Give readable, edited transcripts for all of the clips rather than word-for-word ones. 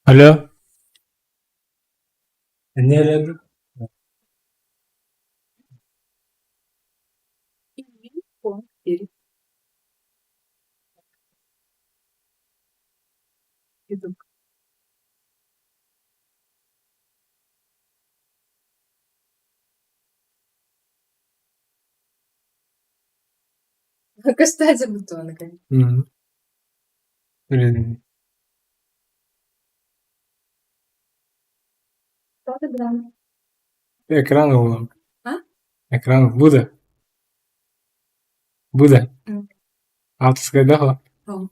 Alo. Ne öyle? Geri YouTube. Кстати, бутоны, конечно. Hı. Öyle değil. Правда, да. Ekran oğlum. Ha? Ekran bu da. Bu da. М. Авторская дала. О.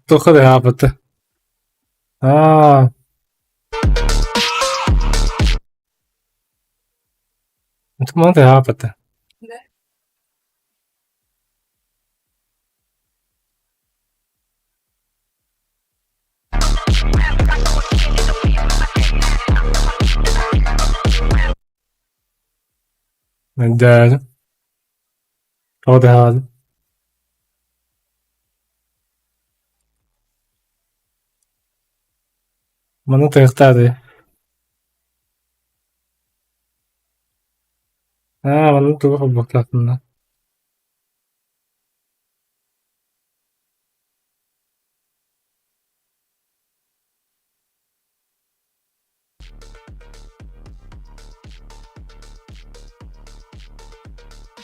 Только да, апата. А, это мало апата. Да. Да. O da hadi. مناطق تانية. مناطق أخرى لكن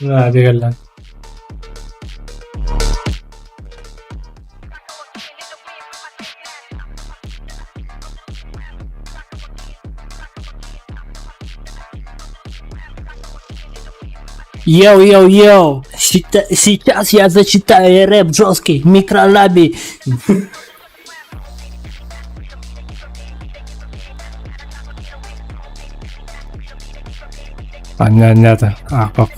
لا دي قلنا. Йоу-йоу-йоу, сейчас я зачитаю рэп жесткий, микролаби. Понятно. Папа.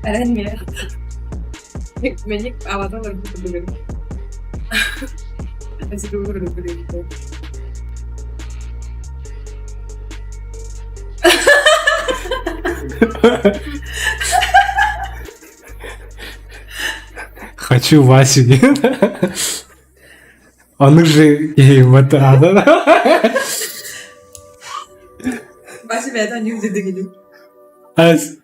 Ранее. Мені аватар буде. Я себе говорю, блин. Хочу Васю. Он же и мотана. Бачи беда не буде дегелю. Аз.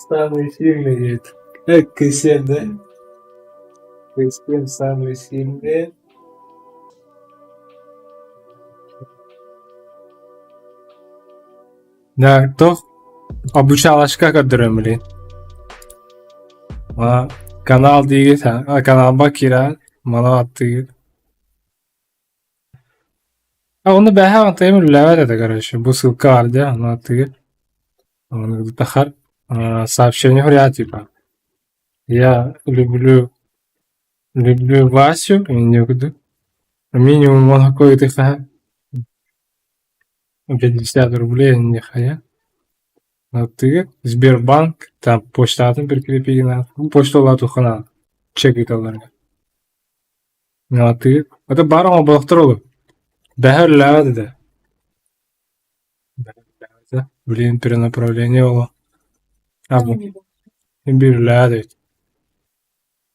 Самый сильный это. Как кисет, да? Кисет самый сильный. Да, кто обучал очка кадремли. Канал değil, kanal bakira, bana attı. Onu бяха антаймер левел это, короче, bu ссылка vardı ya, onu attı. Он тахар сообщение говорят, типа, я люблю Васю, и не буду. Минимум он какой-то 50 рублей, нехая. А ты, Сбербанк, там почтатын прикрепили, почталар тухана, чек италарга. А ты, это барама балахтырылы. Бәһәр ләвәді. Блин, перенаправление было. Бирюля.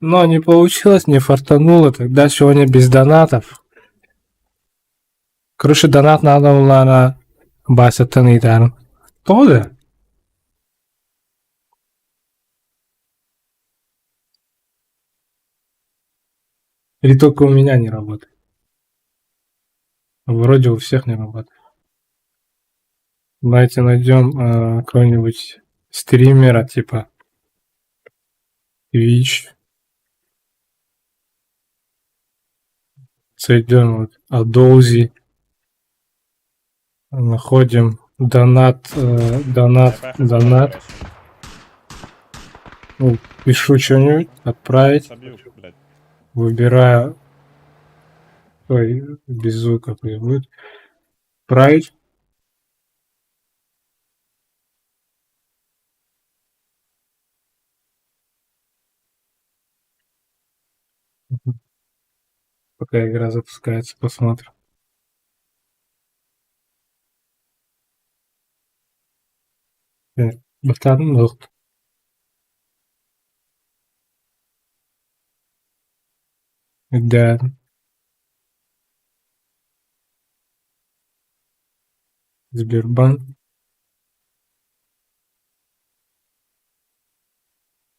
Но не получилось, не фартануло. Тогда сегодня без донатов. Короче, донат надо было на Бася Танитан. Тоже? Или только у меня не работает? Вроде у всех не работает. Давайте найдем какого-нибудь стримера типа Twitch. Зайдем вот Adobe. Находим донат. Ну, пишу что-нибудь, отправить. Собью, блядь. Выбираю. Ой, без звука будет. Отправить. Пока игра запускается, посмотрим. Бахтарым жоқ. Да. Сбербанк.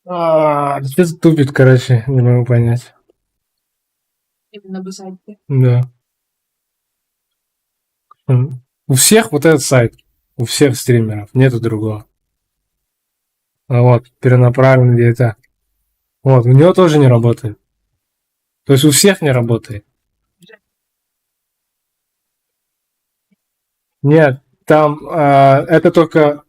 Что тупит, короче, не могу понять. Именно на сайте. Да. У всех вот этот сайт. У всех стримеров. Нету другого. А вот, перенаправлен где-то. Вот, у него тоже не работает. То есть у всех не работает. Нет, там это только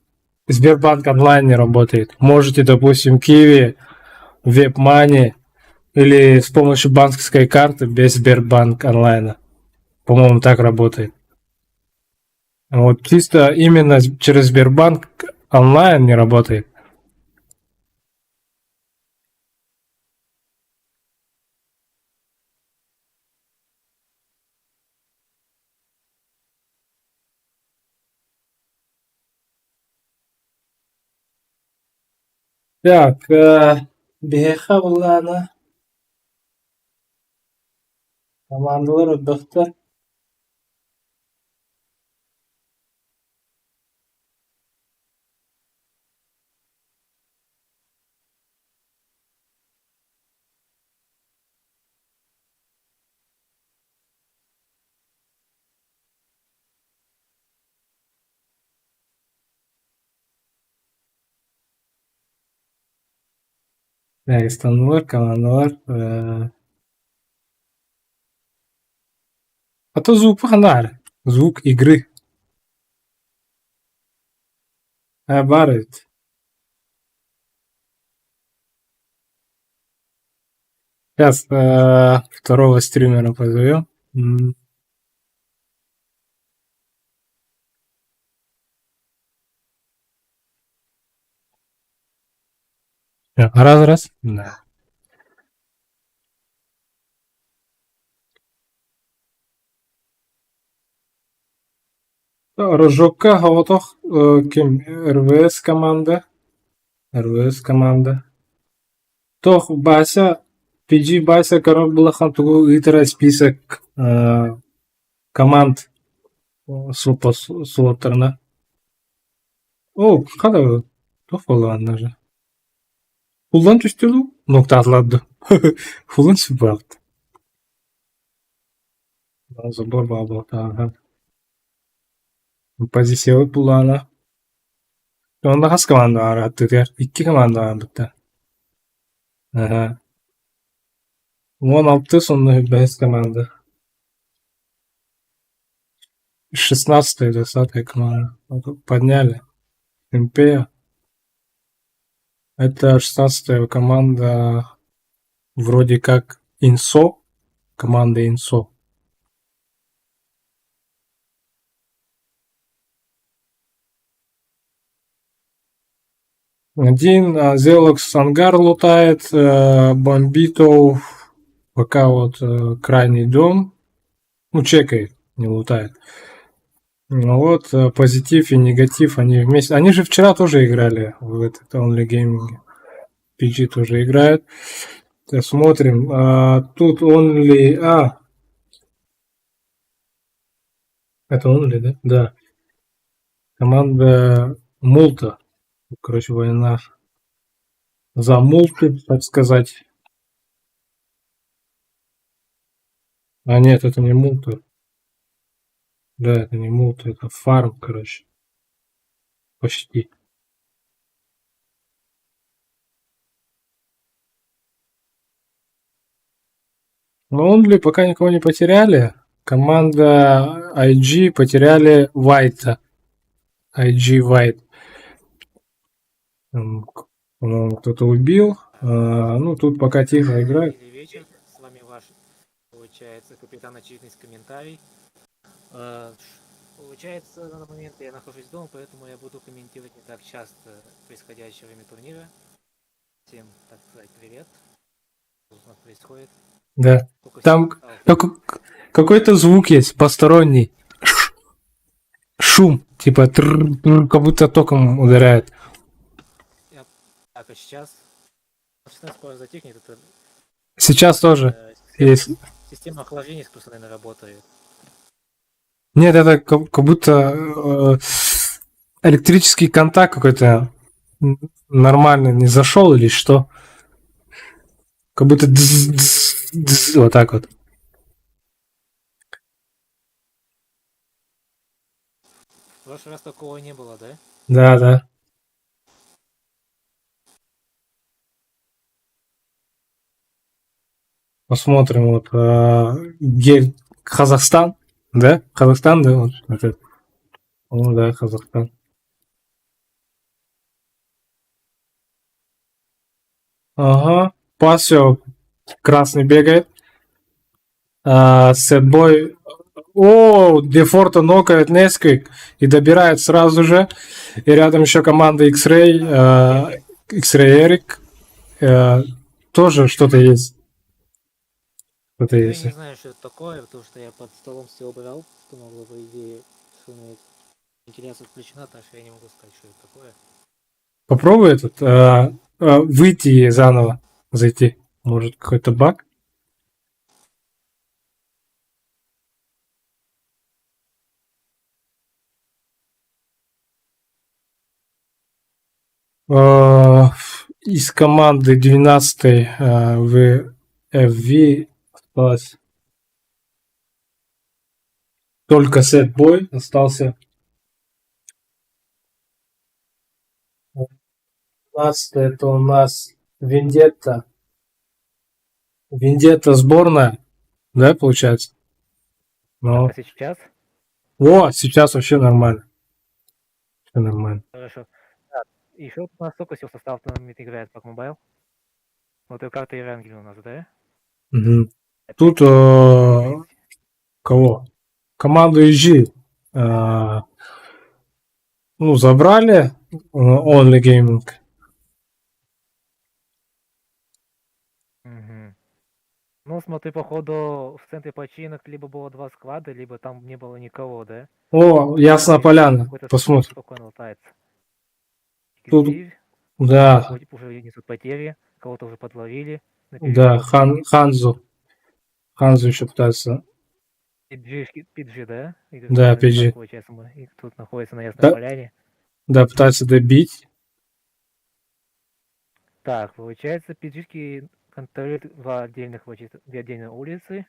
Сбербанк онлайн не работает. Можете, допустим, Киви, WebMoney или с помощью банковской карты без Сбербанк онлайна. По-моему, так работает. Вот чисто именно через Сбербанк онлайн не работает. Так, BHH буланы командалар отдыхта. Дагестанлылар, командалар. А то звук паханар. Звук игры. Барит. Сейчас второго стримера позовем. Раз. Да. Рожокка хаватох ким РВС команда. Тох Бася, PG Бася, короче, была хантугу итера список команд слоттерна. О, хада тох болғаны же. Фулдан түстелу? Нокта атлады. Фулдан süperdi. Забор bağlı. Позиция буланы. Onda has komanda var hatta diğer. 2 komanda var hatta. Ага. 16 sonunda без команды. 16-я, 20-я команда. Подняли. МП. Это 16-я команда вроде как Инсо. Команда Инсо. Один Зелокс Ангар лутает, Бомбито пока вот крайний дом. Ну, чекает, не лутает. Ну вот, позитив и негатив, они вместе. Они же вчера тоже играли в этот Only Gaming. PG тоже играет. Сейчас смотрим. Тут Only... это Only, да? Да. Команда Мулта. Короче, война за Мулты, так сказать. А нет, это не Мулта. Да, это не Мулта, это фарм, короче. Почти. Но Only пока никого не потеряли. Команда IG потеряли White. IG White. По-моему, кто-то убил. Ну, тут пока тихо играет. Добрый вечер, с вами ваш, получается, капитан Очевидность комментарий. Получается, на данный момент я нахожусь дома, поэтому я буду комментировать не так часто происходящее время турнира. Всем, так сказать, привет. Что у нас происходит? Да. Сколько Там сигналов? какой-то звук есть, посторонний. Шум. Типа как будто током ударяет. Так, а сейчас? Сейчас скоро затихнет, это Сейчас тоже есть. система охлаждения искусственно, наверное, работает. Нет, это как будто электрический контакт какой-то нормальный не зашел или что. Как будто вот так вот. В прошлый раз такого не было, да? Да, да. Посмотрим, вот Казахстан, да? Казахстан, да? Вот этот. О, да, Казахстан. Ага. Пасио красный бегает. Сетбой. О, Дефорто нокает Несквик и добирает сразу же. И рядом еще команда X-Ray. X-Ray Эрик. Тоже что-то есть. Что-то Я есть. не знаю, что это такое, потому что я под столом все убрал, что могло, по идее, шуметь. Вентиляция включена, так что я не могу сказать, что это такое. Попробуй этот выйти заново, зайти. Может, какой-то баг? Из команды 12 в FV осталось только Сетбой остался. 15 это у нас Вендетта. Вендетта сборная, да, получается? Ну, А сейчас? сейчас вообще нормально. Все нормально. Хорошо. Так, еще у нас сколько всего состав на момент играет как мобайл? Вот и карта Евангелия у нас, да? Мгм. Опять Тут кого? Команду EG. Ну, забрали Only Gaming. Мгм. Ну, смотри, походу, в центре починок либо было два склада, либо там не было никого, да? О, Ясная Или Поляна. какой-то Посмотрим. спокойно латается. Тут, Киев, да, уже несут потери, кого-то уже подловили. На да, перекрестке. Ханзу. Ханзу еще пытается. PG, да? Или Да, правильно, PG. так получается, мы и тут находится на Ясной Да, Поляне. да, пытается добить. Так, получается, PG контролируют две отдельные улицы.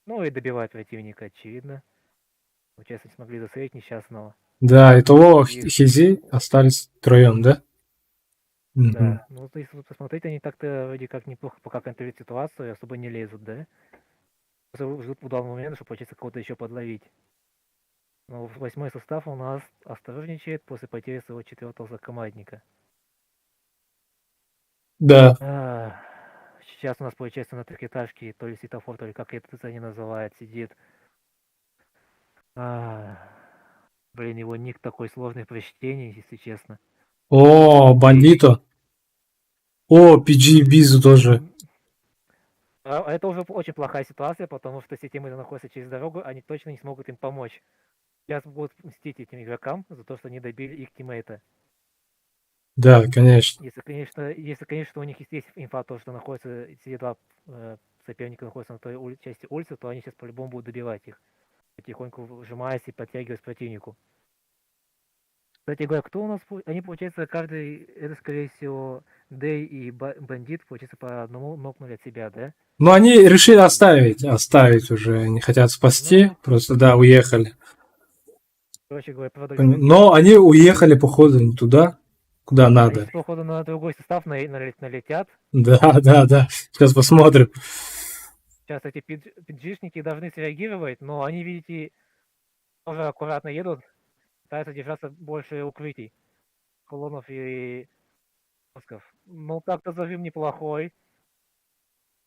Ну и добивают противника, очевидно. Получается, не смогли застрелить несчастного. Да, итого И- Хизи остались втроем, да? Мгм. Да, ну вот если посмотреть, они так-то вроде как неплохо пока контролируют ситуацию и особо не лезут, да? Просто ждут удобного момента, чтобы, получается, кого-то еще подловить. Но восьмой состав у нас осторожничает после потери своего четвертого закомандника. Да. Сейчас у нас, получается, на трикетажке, то ли светофор, то ли как это они называют, сидит. Блин, его ник такой сложный в прочтении, если честно. О, Бандито. О, PG Бизу тоже. Это уже очень плохая ситуация, потому что если темы находятся через дорогу, они точно не смогут им помочь. сейчас будут мстить этим игрокам за то, что они добили их тиммейта. Да, конечно. Если, конечно, у них есть инфа, то, что находится, эти два соперника находятся на той части улицы, то они сейчас по-любому будут добивать их, потихоньку вжимаясь и подтягиваясь к противнику. Кстати говоря, кто у нас? Они, получается, каждый, это, скорее всего, Дэй и Бандит, получается, по одному нокнули от себя, да? Но они решили оставить уже, не хотят спасти, Ну, просто, да, уехали. короче говоря, продали свои Но они уехали, походу, не туда, куда Они надо. сейчас, походу, на другой состав налетят. Да, да, да. Сейчас посмотрим. Сейчас эти пиджишники должны среагировать, но они, видите, тоже аккуратно едут, пытаются держаться больше укрытий, колоннов и мозгов. Ну, так-то зажим неплохой.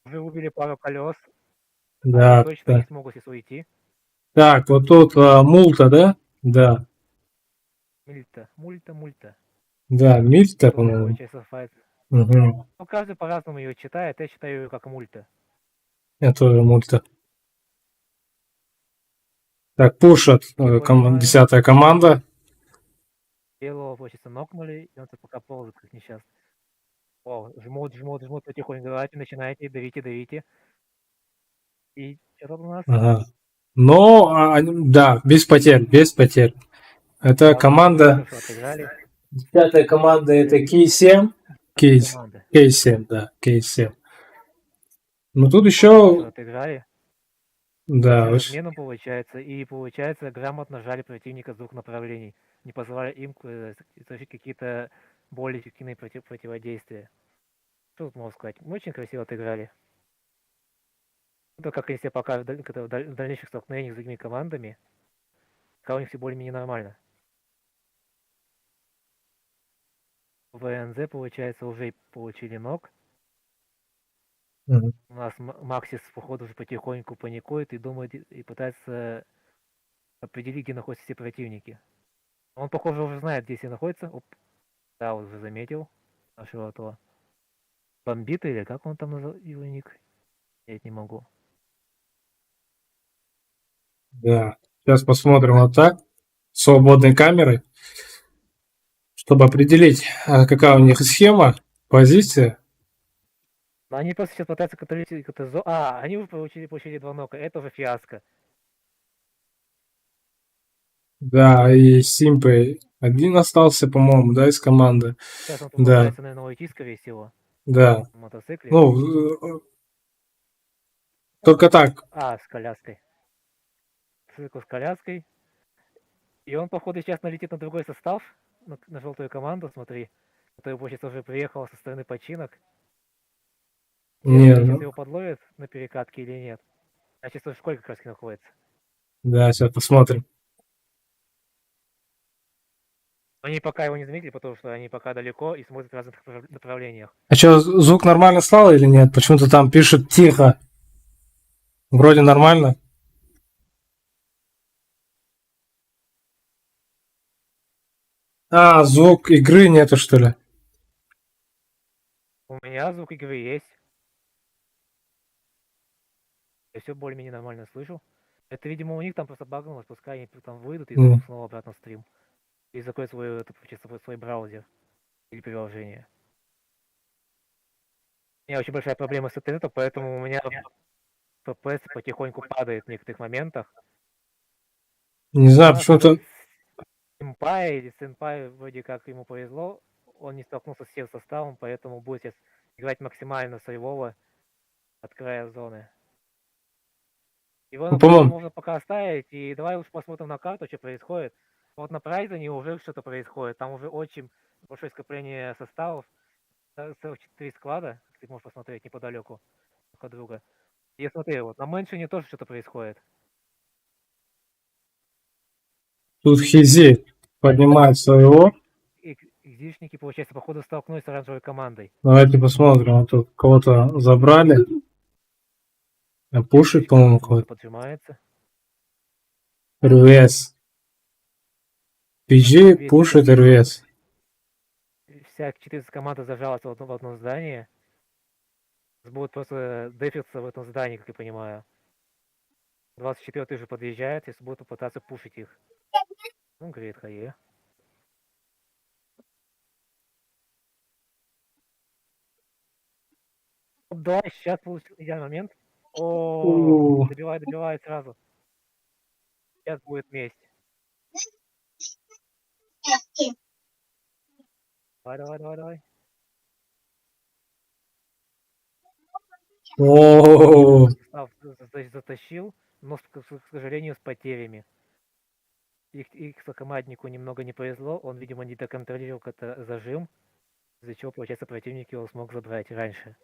Уже убили пару колес. Они Да, точно не да. смогут сейчас уйти. Так, вот тут Мулта, да? Да. Мульта. Да, Мильта, Тоже, по-моему. получается, файт. Угу. Ну, каждый по-разному ее читает. Я читаю ее как мульта. Я тоже Мульта. Так, пушат Я понимаю. 10-я команда. Белого, получается, нокнули, и он тут пока ползает, как несчастный. О, жмут потихоньку. Давайте, начинайте, давите. И что тут у нас? Ага. Но, да, без потерь, без потерь. Это Да, команда, хорошо отыграли. 10-я команда, это Кей-7. Команды. Кей-7, да, Кей-7. Ну тут Хорошо еще, отыграли. да, С разменом получается. И получается, грамотно жали противника с двух направлений, не позволяя им совершить какие-то более эффективные противодействия. Что тут можно сказать? Мы очень красиво отыграли. Это как они себя покажут в дальнейших столкновениях с другими командами, когда у них все более-менее нормально. ВНЗ, получается, уже получили ног. Мгм. У нас Максис, походу, уже потихоньку паникует и думает, и пытается определить, где находятся все противники. Он, похоже, уже знает, где все находятся. Оп, да, уже заметил нашего этого бомбита, или как он там назвал его ник? Я не могу. Да. Сейчас посмотрим вот так, свободной камеры, чтобы определить, какая у них схема, позиция. Но они просто сейчас пытаются контролировать какую-то зону. А, они уже получили два нока. Это уже фиаско. Да, и Симпей один остался, по-моему, да, из команды. Сейчас он Да, попытается, наверное, уйти, скорее всего, да. на мотоцикле. Ну, только так. А, с коляской. Цикл с коляской. И он, походу, сейчас налетит на другой состав, на желтую команду, смотри, который, получается, уже приехал со стороны починок. Не, Интересно, они сейчас ну, его подловят на перекатке или нет? А сейчас в школе как раз находится. да, сейчас посмотрим. Они пока его не заметили, потому что они пока далеко и смотрят в разных направлениях. А что, звук нормально стал или нет? Почему-то там пишет тихо. Вроде нормально. А, звук игры нету, что ли? У меня звук игры есть. Я все более-менее нормально слышу. Это, видимо, у них там просто багнулось, пускай они там выйдут и зайдут снова обратно в стрим. И закроют свой браузер или приложение. У меня очень большая проблема с интернетом, поэтому у меня FPS потихоньку падает в некоторых моментах. Не знаю, У нас почему-то... Сенпай вроде как ему повезло, он не столкнулся с всем составом, поэтому будет сейчас играть максимально сейвово от края зоны. Его Ну, на позицию по-моему, можно пока оставить, и давай уж посмотрим на карту, что происходит. Вот на Прайзене уже что-то происходит, там уже очень большое скопление составов, целых 4 склада, как ты можешь посмотреть неподалеку друг от друга. И смотри, вот на Мэншине тоже что-то происходит. тут Хизи поднимает своего. И Зишники, получается, походу столкнулись с оранжевой командой. Давайте посмотрим. Вот тут кого-то забрали. Пушит, по-моему, кого-то. Поджимается. РВС. PG пушит РВС. Вся 14 команда зажалась в одном здании. Будут просто дефиться в этом здании, как я понимаю. 24-й же подъезжает, если будут попытаться пушить их. Ну, говорит, хае. Давай, сейчас получил идеальный момент. О, У, добивай сразу. Сейчас будет месть. Давай. о, Затащил, но, к сожалению, с потерями. Их сокоманднику немного не повезло, он, видимо, не доконтролировал какой-то зажим, из-за чего, получается, противник его смог забрать раньше.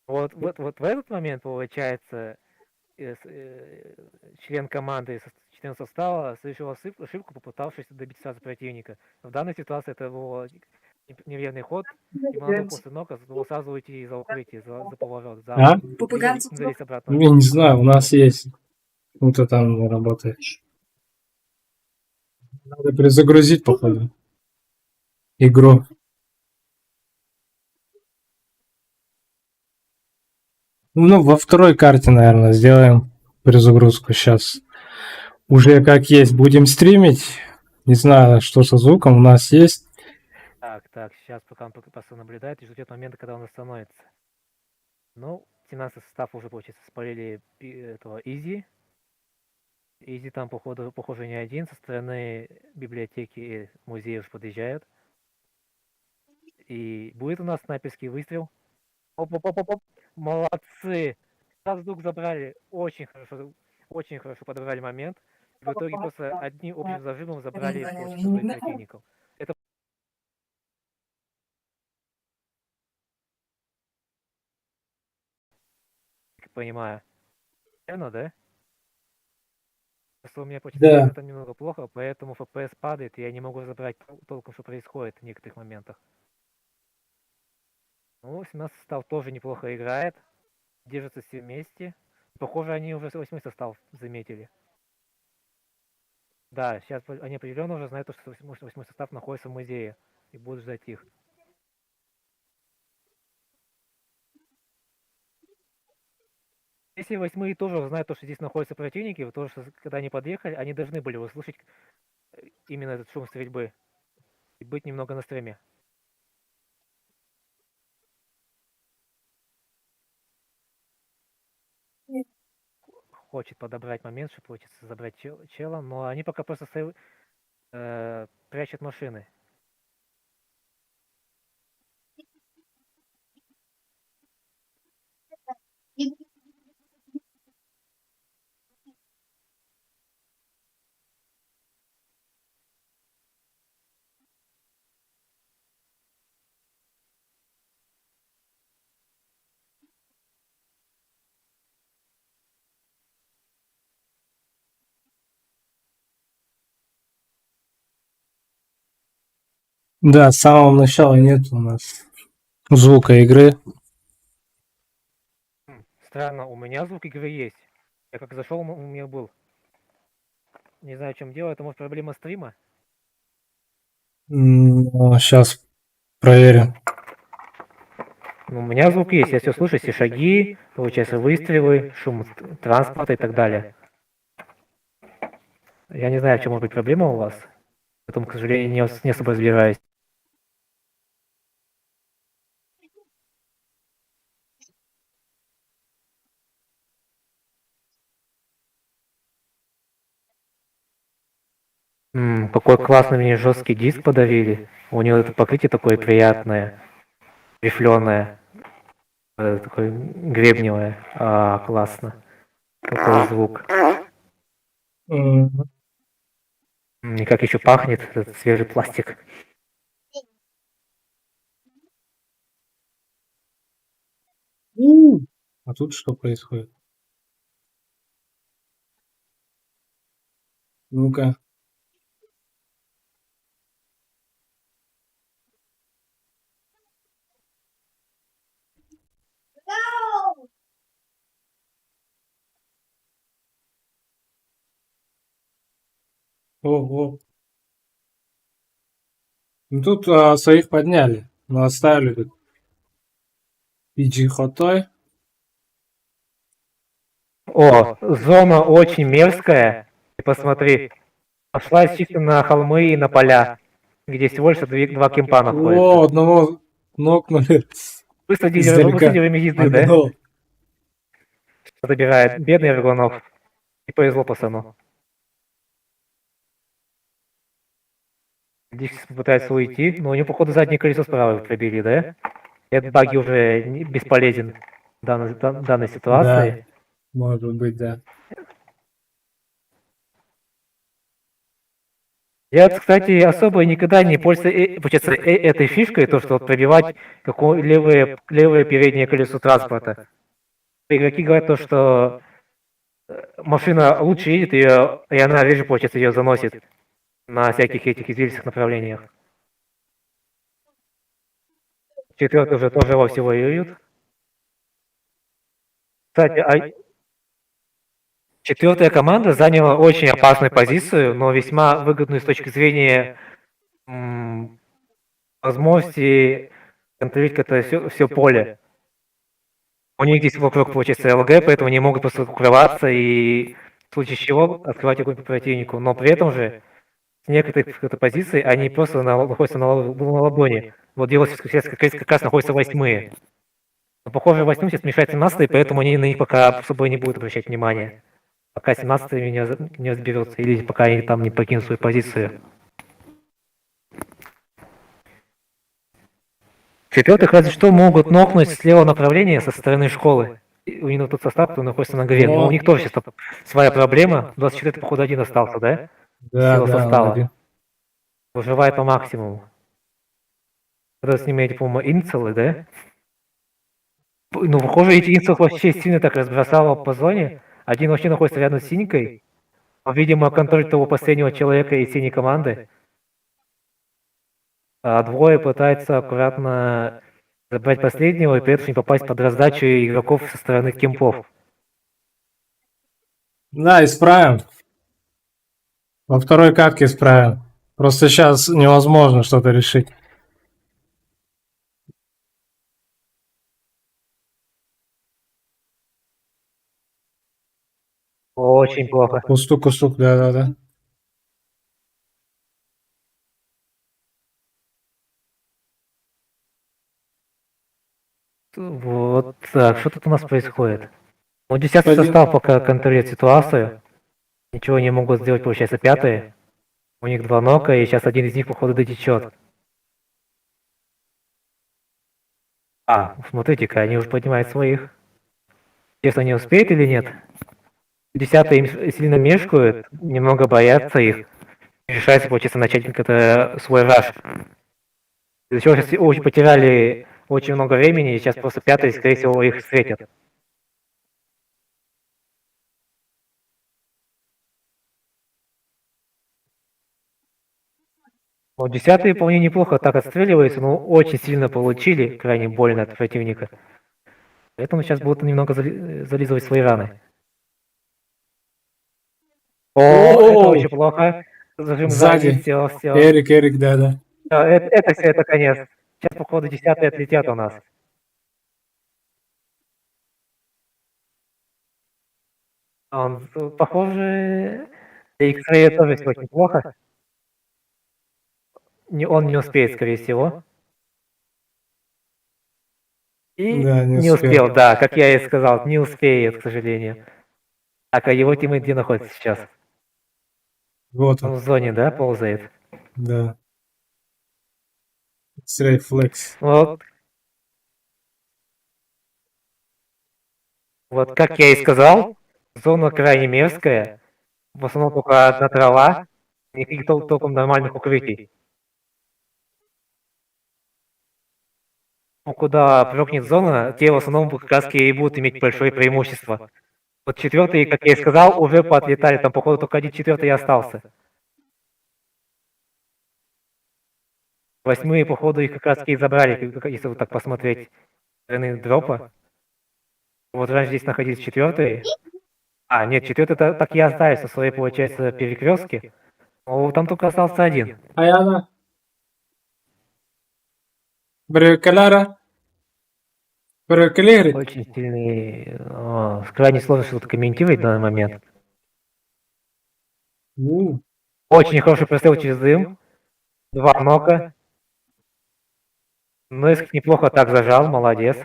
Вот в этот момент, получается, член команды, член состава совершил ошибку, попытавшись добить сразу противника. В данной ситуации это был неверный ход, ему надо было после нока сразу уйти за укрытие, за поворот, за а? залезть обратно. Я не знаю, у нас есть. Кто-то там работает. Надо перезагрузить, походу, игру. Ну, во второй карте, наверное, сделаем перезагрузку сейчас. Уже как есть будем стримить. Не знаю, что со звуком у нас есть. Так, сейчас пока он просто наблюдает и ждет момента, когда он остановится. Ну, 17 состав уже, получается, спалили этого Изи. Изи там, похоже, не один. Со стороны библиотеки и музея уж подъезжают. И будет у нас снайперский выстрел. Оп. Молодцы! Сразу звук забрали. Очень хорошо подобрали момент. И в итоге просто одним общим зажимом забрали своих противников. Это понимаю. Верно, да? Просто у меня почти Да. это немного плохо, поэтому FPS падает, и я не могу разобрать толком, что происходит в некоторых моментах. Ну, 17 состав тоже неплохо играет. Держатся все вместе. Похоже, они уже 8 состав заметили. Да, сейчас они определенно уже знают, что 8 состав находится в музее. И будут ждать их. Если 8 тоже знают, что здесь находятся противники, потому что когда они подъехали, они должны были услышать именно этот шум стрельбы. И быть немного на стреме. Хочет подобрать момент, чтобы получится забрать чела, но они пока просто прячут машины. Да, с самого начала нет у нас звука игры. Странно, у меня звук игры есть. Я как зашел, у меня был. Не знаю, в чем дело, это может проблема стрима? Сейчас проверим. Ну, у меня звук есть, я все слышу, все шаги, получается выстрелы, шум транспорта и так далее. Я не знаю, в чем может быть проблема у вас. Поэтому, к сожалению, не особо разбираюсь. Какой классный мне жесткий диск подарили. У него это покрытие такое приятное, рифленое, такое гребневое. Классно. Какой звук. И как еще пахнет этот свежий пластик. А тут что происходит? Ну-ка. Ого. Ну тут своих подняли, но оставили тут. PG Хотой. О, зона очень мерзкая. И посмотри, пошла чисто на холмы и на поля, где всего лишь два кемпа О, находятся. одного нокнули Высадили издалека. время езды, да? Одного. Забирает. Бедный Аргонов. И повезло пацану. Дикс пытается уйти, но у него, походу, заднее колесо справа пробили, да? Этот баги уже бесполезен в данной ситуации. Может быть, да. Я, кстати, особо никогда не пользуюсь получается, этой фишкой, то, что вот пробивать левое переднее колесо транспорта. Игроки говорят то, что машина лучше едет, и она реже, получается, ее заносит на всяких этих извилистых направлениях. Четвертый уже тоже во всего воюют. Кстати, четвертая команда заняла очень опасную позицию, но весьма выгодную с точки зрения возможности контролировать это все поле. У них здесь вокруг, получается, ЛГ, поэтому они могут просто укрываться и в случае чего открывать огонь по противнику. Но при этом же с некоторых позиций они просто находятся на ладони. Вот дело сейчас как раз находятся восьмые. Но, похоже, восьмым сейчас мешает 17-й, поэтому они на них пока особо не будут обращать внимание. Пока 17-й не разберется, или пока они там не покинут свою позицию. Четвертых разве что могут нокнуть с левого направления со стороны школы. У них тот состав, кто находится на горе. Но у них тоже сейчас своя проблема. 24-й, походу, один остался, да? Да, Сила да, состава. один. Выживает по максимуму. Когда с ними эти, по-моему, инцелы, да? Ну, похоже, эти инцелы вообще сильно так разбросало по зоне. Один вообще находится рядом с синькой. Видимо, контроль того последнего человека из синей команды. А двое пытаются аккуратно забрать последнего и при этом не попасть под раздачу игроков со стороны кемпов. Да, исправим. Во второй катке исправим. Просто сейчас невозможно что-то решить. Очень плохо. Кустук, да. Вот так, что тут у нас происходит? Ну, 10-й состав пока контролирует ситуацию. Ничего не могут сделать, получается, пятые. У них два нока, и сейчас один из них, походу, дотечет. Смотрите-ка, они уже поднимают своих. Честно, не успеет или нет? 10-е им сильно мешкают, немного боятся их. Решается, получается, начать как-то свой раш. Из-за чего сейчас очень потеряли очень много времени, и сейчас просто 5-е, скорее всего, их встретят. Ну, 10-е вполне неплохо так отстреливаются, но очень сильно получили, крайне больно от противника. Поэтому сейчас будут немного зализывать свои раны. Это очень плохо. Зажим сзади, все. Эрик, да. Это все, это конец. Сейчас, походу, 10-е отлетят у нас. Похоже, X-Ray тоже все очень плохо. Он не успеет, скорее всего. И Да, не успел, да, как я и сказал, не успеет, к сожалению. А его тиммейт где находится сейчас? Вот Он он, в зоне, да, ползает? да. X-Ray Flex. Вот как я и сказал, зона крайне мерзкая. В основном только одна трава, никаких толком нормальных укрытий. Ну, куда прокнет зона, те в основном как раз и будут иметь большое преимущество. Вот 4-й, как я и сказал, уже поотлетали, там походу только 1/4 и остался. 8-е, походу, их как раз и забрали, если вот так посмотреть стороны дропа. Вот раньше здесь находились 4-е. Нет, 4-й так и остались со своей, получается, перекрестки. Но там только остался один. Аяна. Брекаляра. Брекалерит. Очень сильный. Крайне сложно что-то комментировать в данный момент. У, Очень хороший прострел через дым. 2 нока. Несколько неплохо так зажал, молодец.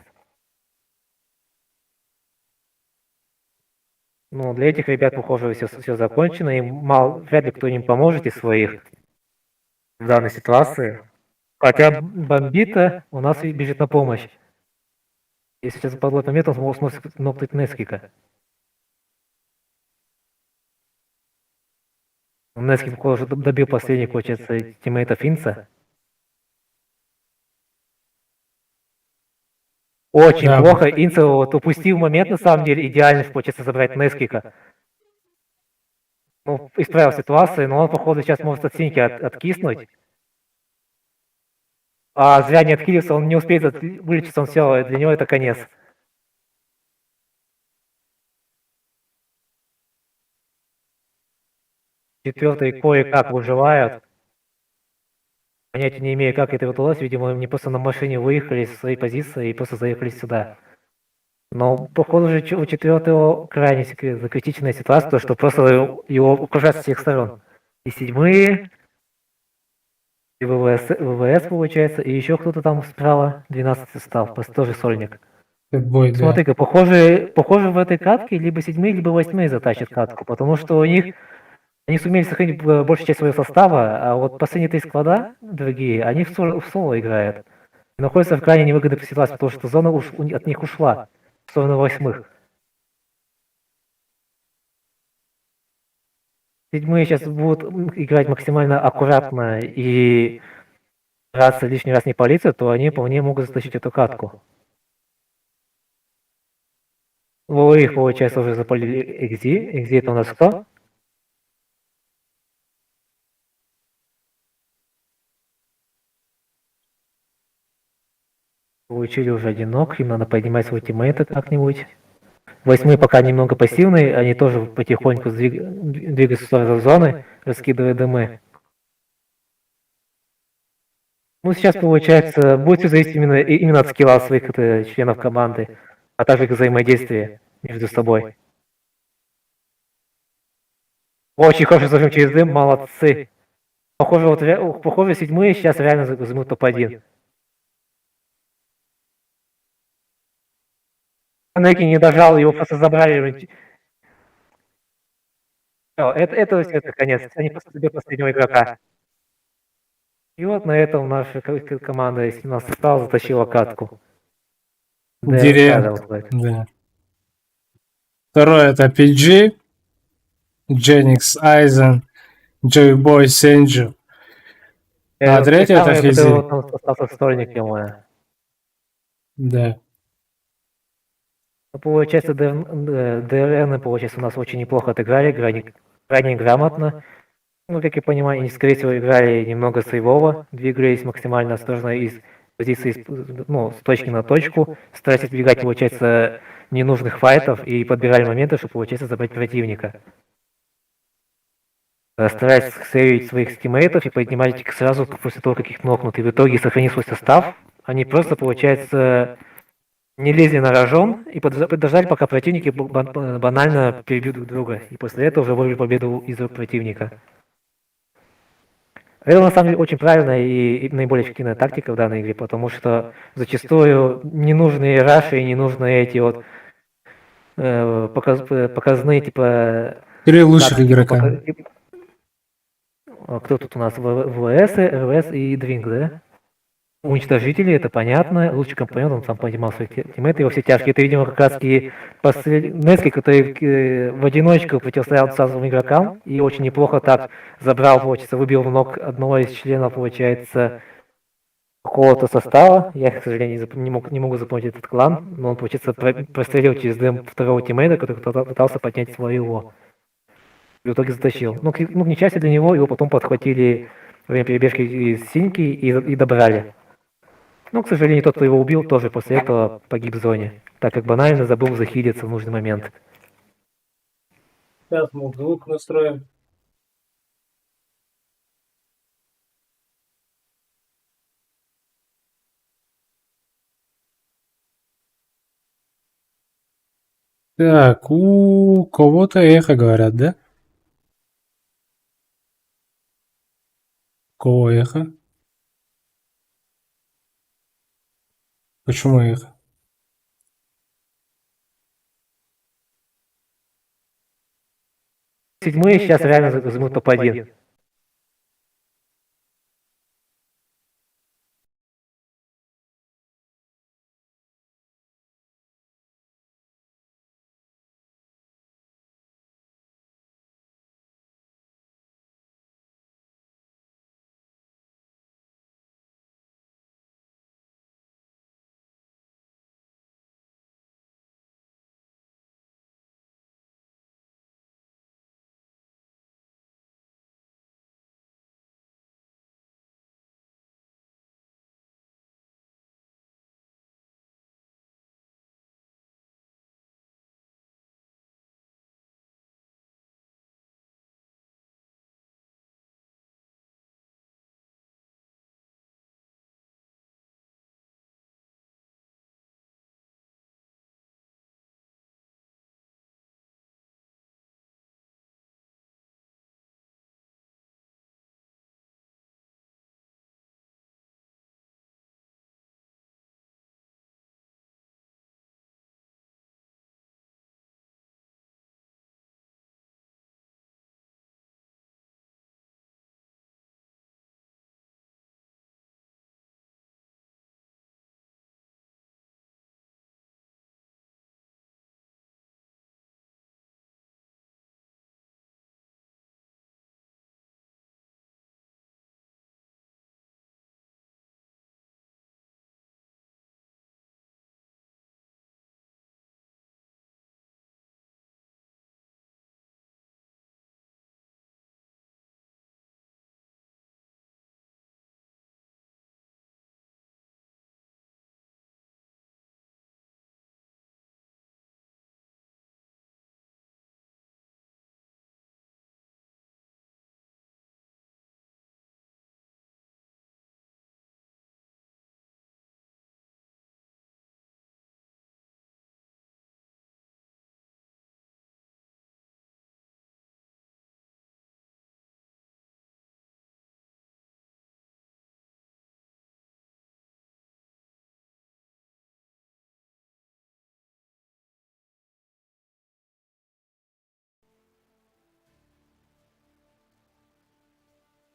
Ну, для этих ребят, похоже, все закончено, и вряд ли кто им поможет из своих в данной ситуации. Хотя бомбита у нас и бежит на помощь. Если сейчас подловит момент, он сможет нокнуть Нескика. Нескик, похоже, добил последних, получается, тиммейта Финца. Очень Да. плохо. Инцел вот упустил момент, на самом деле, идеально, получается, забрать Нескика. Ну, исправил ситуацию, но он, походу, сейчас может от синьки откиснуть. А зря не отхилился, он не успеет вылечиться, он все, для него это конец. Четвертый кое-как выживают. Понятия не имею, как это удалось. Видимо, они просто на машине выехали из своей позиции и просто заехали сюда. Но, походу же, у четвертого крайне критичная ситуация, то, что просто его окружают с всех сторон. И седьмые, и ВВС получается, и еще кто-то там справа, 12 состав, тоже сольник. бой, да. Смотри-ка, похоже в этой катке либо седьмые, либо восьмые затащат катку, потому что у них они сумели сохранить большую часть своего состава, а вот последние 3 склада, другие, они в соло играют. И находятся в крайне невыгодной ситуации, потому что зона от них ушла в сторону восьмых. Седьмые сейчас будут играть максимально аккуратно и раз лишний раз не палиться, то они вполне могут затащить эту катку. Их, получается, уже запалили Экзи. Экзи это у нас кто? Получили уже одинок, им надо поднимать свой тиммейта как-нибудь. Восьмые пока немного пассивные, они тоже потихоньку двигаются в сторону зоны, раскидывая дымы. Ну, сейчас, получается, будет все зависеть именно от скилла своих членов команды, а также их взаимодействия между собой. Очень хороший зажим через дым, молодцы. Похоже, седьмые сейчас реально займут топ-1. Неки не дожал, его просто забрали. Всё, это конец. Они просто забили последнего игрока. И вот на этом наша команда из 17 стала затащила катку. Директ. Да. Да. Второе это PG, Дженикс Айзен, Джой Бой Сенджи. А третье это Физи. Остался стольник ему. Да. Ну, получается, ДРН, получается, у нас очень неплохо отыграли, крайне грамотно. Ну, как я понимаю, они, скорее всего, играли немного сейвово, двигались максимально осторожно из позиции, ну, с точки на точку, стараясь избегать, получается, ненужных файтов и подбирали моменты, чтобы, получается, забрать противника. Стараясь сейвить своих стиммейтов и поднимать их сразу после того, как их нокнут. И в итоге, сохранив свой состав, они просто, получается, не лезли на рожон и подождали, пока противники банально перебьют друг друга. И после этого уже вырвали победу из рук противника. Это на самом деле очень правильная и наиболее эффективная тактика в данной игре, потому что зачастую ненужные раши и ненужные эти вот показные типа... Три лучших игрока. Кто тут у нас? ВВС, РВС и Двинг, да? Уничтожители, это понятно. Лучший компаньон, он сам поднимал своих тиммейтов во все тяжкие. Это, видимо, как раз таки Нески, который в одиночку противостоял сразу игрокам. И очень неплохо так забрал, получается, выбил в ног одного из членов, получается, какого-то состава. Я, к сожалению, не могу запомнить этот клан. Но он, получается, прострелил через дым второго тиммейта, который пытался поднять своего. И в итоге затащил. Ну, к несчастью для него, его потом подхватили во время перебежки из синьки и добрали. Ну, к сожалению, тот, кто его убил, тоже после этого погиб в зоне, так как банально забыл захилиться в нужный момент. Сейчас мы звук настроим. Так, у кого-то эхо говорят, да? Кого эхо? Почему эхо? Седьмые сейчас реально займут топ-1.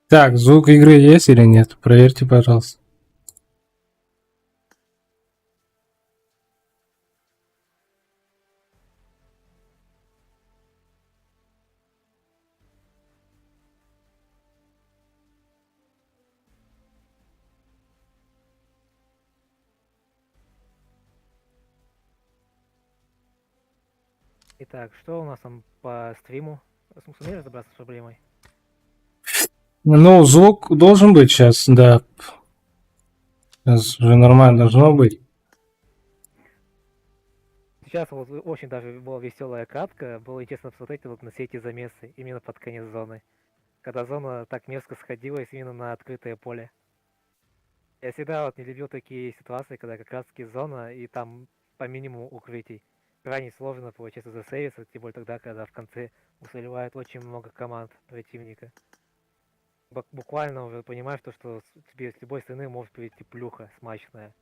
Так, звук игры есть или нет? Проверьте, пожалуйста. Итак, что у нас там по стриму? Сумели разобраться с проблемой? Ну, звук должен быть сейчас, да. Сейчас уже нормально должно быть. Сейчас вот очень даже была веселая катка, было интересно посмотреть вот на все эти замесы именно под конец зоны. Когда зона так мерзко сходилась именно на открытое поле. Я всегда вот не любил такие ситуации, когда как раз таки зона и там по минимуму укрытий. Крайне сложно получается засейвиться, тем более тогда, когда в конце заливает очень много команд противника. Буквально уже понимаешь то, что тебе с любой стороны может прийти плюха смачная.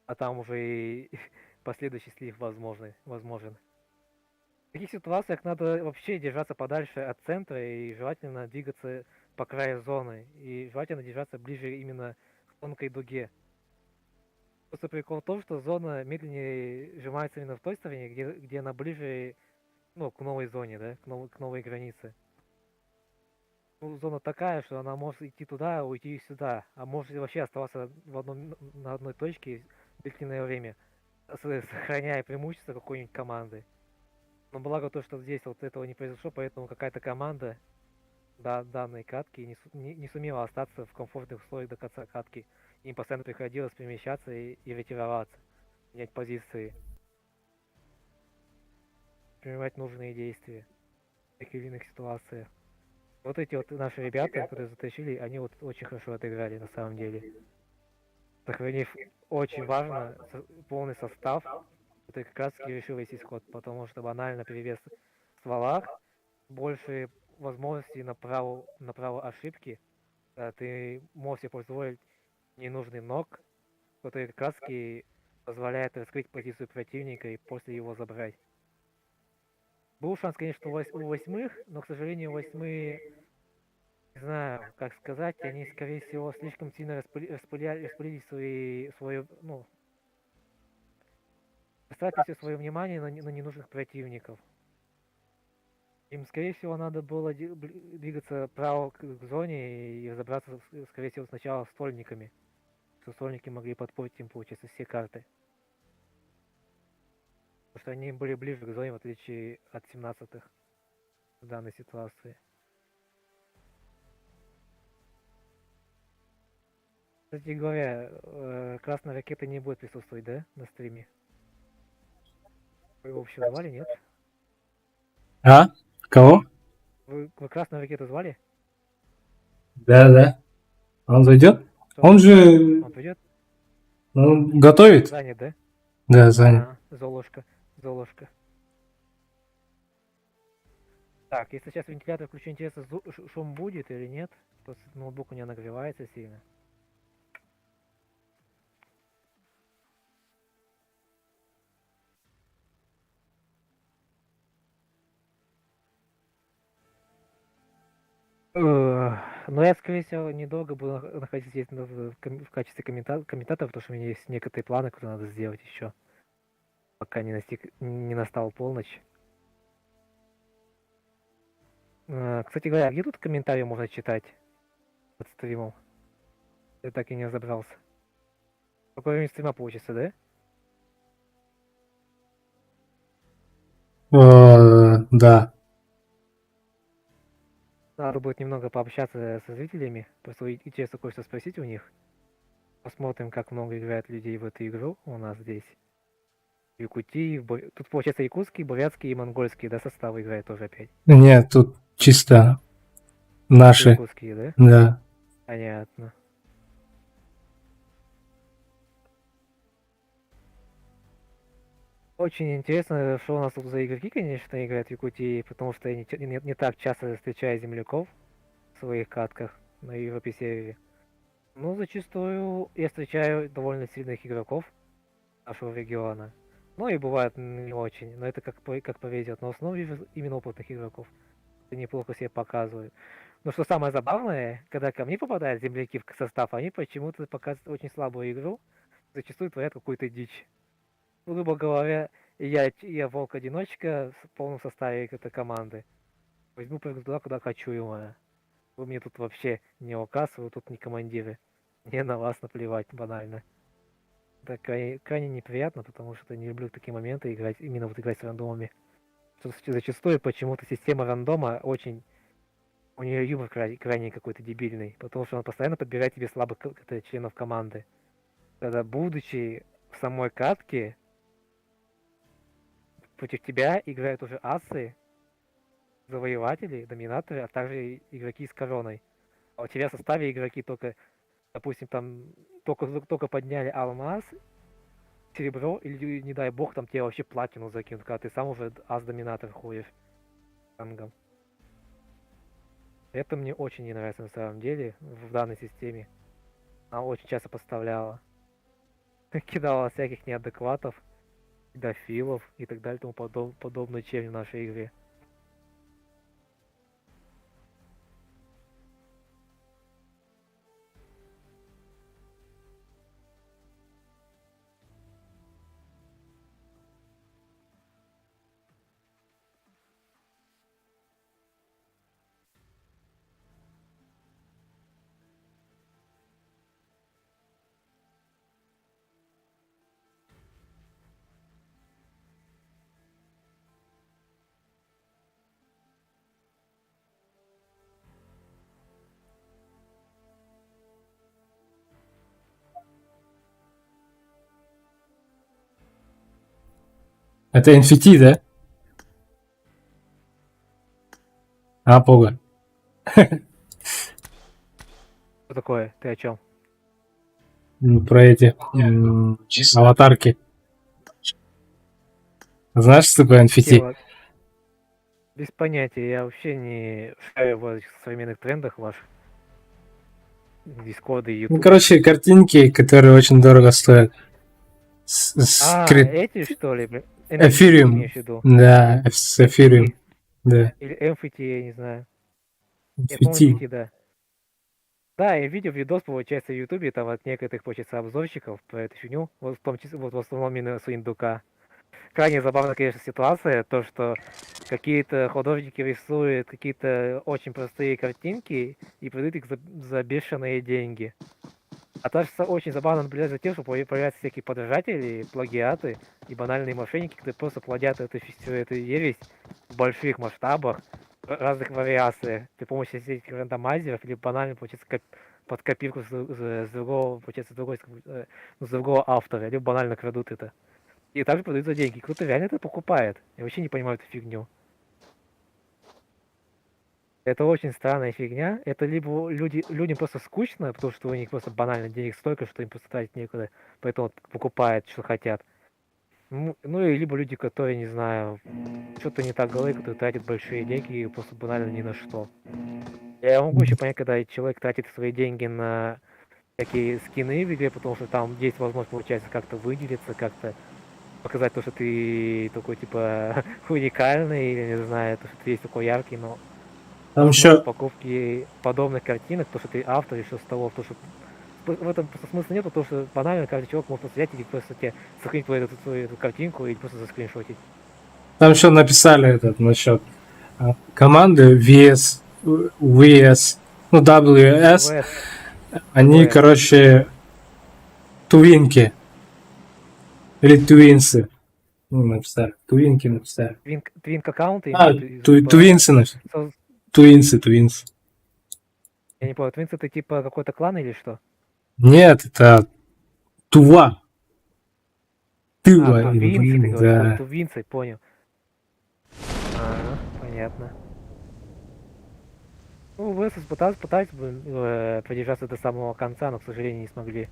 А там уже и последующий слив возможен. В таких ситуациях надо вообще держаться подальше от центра и желательно двигаться по краю зоны. И желательно держаться ближе именно к тонкой дуге. Просто прикол в том, что зона медленнее сжимается именно в той стороне, где она ближе, ну, к новой зоне, да, к новой границе. Ну, зона такая, что она может идти туда, уйти сюда, а может вообще оставаться на одной точке длительное время, сохраняя преимущество какой-нибудь команды. Но благо то, что здесь вот этого не произошло, поэтому какая-то команда данной катки не сумела остаться в комфортных условиях до конца катки. Им постоянно приходилось перемещаться и ретироваться, менять позиции, принимать нужные действия в таких или иных ситуациях. Вот эти вот наши ребята, которые затащили, они вот очень хорошо отыграли на самом деле. Сохранив очень важно полный состав, это как раз таки решил весь исход, потому что банально перевес в стволах, больше возможностей на право ошибки, Да, ты можешь себе позволить ненужный ног, который как раз таки позволяет раскрыть позицию противника и после его забрать. Был шанс, конечно, у восьмых, но, к сожалению, восьмые, не знаю, как сказать, они, скорее всего, слишком сильно распылили ну, тратили все свое внимание на ненужных противников. Им, скорее всего, надо было двигаться право к зоне и разобраться, скорее всего, сначала с стольниками. Что стольники могли подпортить им, получается, все карты. Потому что они были ближе к зоне, в отличие от 17-х в данной ситуации. Кстати говоря, красная ракета не будет присутствовать, да, на стриме? Вы его вообще звали, нет? А? Кого? Вы красную ракету звали? Да. Он зайдет? Что? Он же Он придет? готовит? Занят, да? Да, занят. Золушка. Золушка. Так, если сейчас вентилятор включу, интересно, шум будет или нет? Просто ноутбук у меня нагревается сильно. Но я, скорее всего, недолго буду находиться здесь в качестве комментатора, потому что у меня есть некоторые планы, которые надо сделать еще, пока не настала полночь. Кстати говоря, где тут комментарии можно читать под стримом? Я так и не разобрался. Какое время стрима получится, да? Да. Надо будет немного пообщаться со зрителями, просто интересно кое-что спросить у них. Посмотрим, как много играет людей в эту игру у нас здесь. В Якутии, тут получается якутский, бурятский и монгольский, да, составы играют тоже опять. Нет, тут чисто наши. Якутские, да? Да. Понятно. Очень интересно, что у нас тут за игроки, конечно, играют в Якутии, потому что я не так часто встречаю земляков в своих катках на Европе Севере. Но зачастую я встречаю довольно сильных игроков нашего региона. Ну и бывает не очень, но это как повезет. Но в основном вижу именно опытных игроков. Это неплохо себе показывают. Но что самое забавное, когда ко мне попадают земляки в состав, они почему-то показывают очень слабую игру, зачастую творят какую-то дичь. Грубо говоря, я волк-одиночка в полном составе этой команды. Возьму прыгну туда, куда хочу его. Вы мне тут вообще не указ, вы тут не командиры. Мне на вас наплевать, банально. Это крайне неприятно, потому что не люблю в такие моменты играть, именно вот играть с рандомами. Зачастую почему-то система рандома очень... У нее юмор крайне какой-то дебильный, потому что он постоянно подбирает тебе слабых членов команды. Когда, будучи в самой катке, против тебя играют уже асы, завоеватели, доминаторы, а также игроки с короной. А у тебя в составе игроки только, допустим, там только подняли алмаз, серебро, или, не дай бог, там тебе вообще платину закинут, когда ты сам уже ас-доминатор ходишь рангом. Это мне очень не нравится на самом деле в данной системе. Она очень часто подставляла. Кидала всяких неадекватов, дофилов и так далее, тому подобную чернь в нашей игре. Это NFT, да? А, Пога. Что такое? Ты о чем? Про эти аватарки. Знаешь, что такое NFT? Без понятия, я вообще не шарю в этих современных трендах ваших. Дискорда и Ну, Ютуба. короче, картинки, которые очень дорого стоят. Эти что ли? NFT, Эфириум. имеешь в виду? Да, с эфириум. NFT? Да. Или NFT, я не знаю. Я помню NFT. NFT, да. Да, я видел видос, получается, в Ютубе, там от некоторых, получается, обзорщиков про эту фигню, вот в том числе, вот в основном именно с Индука. Крайне забавная, конечно, ситуация, то, что какие-то художники рисуют какие-то очень простые картинки и продают их за бешеные деньги. А также очень забавно наблюдать за тем, что появляются всякие подражатели, плагиаты и банальные мошенники, которые просто плодят всю эту ересь в больших масштабах, в разных вариациях, при помощи этих рандомайзеров или банально, получается, под копирку с другого, получается, с другого автора, либо банально крадут это. И также продают за деньги. Кто-то реально это покупает. Я вообще не понимаю эту фигню. Это очень странная фигня. Это либо людям просто скучно, потому что у них просто банально денег столько, что им просто тратить некуда, поэтому покупают, что хотят. Ну и либо люди, которые, не знаю, что-то не так головой, которые тратят большие деньги и просто банально ни на что. Я могу еще понять, когда человек тратит свои деньги на такие скины в игре, потому что там есть возможность, получается, как-то выделиться, как-то показать то, что ты такой, типа, уникальный, или, не знаю, то, что ты есть такой яркий, но Там возможно, еще покупки подобных картинок, то, что ты автор и что с того, то, что в этом просто смысла нет, потому что банально каждый человек может просто взять и просто тебе сохранить твою эту картинку и просто заскриншотить. Там еще написали этот насчет команды VS, ну WS, они, WS. короче, тувинки или твинсы. Ну, написали. Тувинки написали. Твинк аккаунты А, имеют твинсы написали. Твинсы. Я не понял, твинс это типа какой-то клан или что? Нет, это Тува. Тыва. Тувинцы, ты говоришь, Да. тувинцы, понял. Понятно. Ну, ВС пытались продержаться до самого конца, но, к сожалению, не смогли.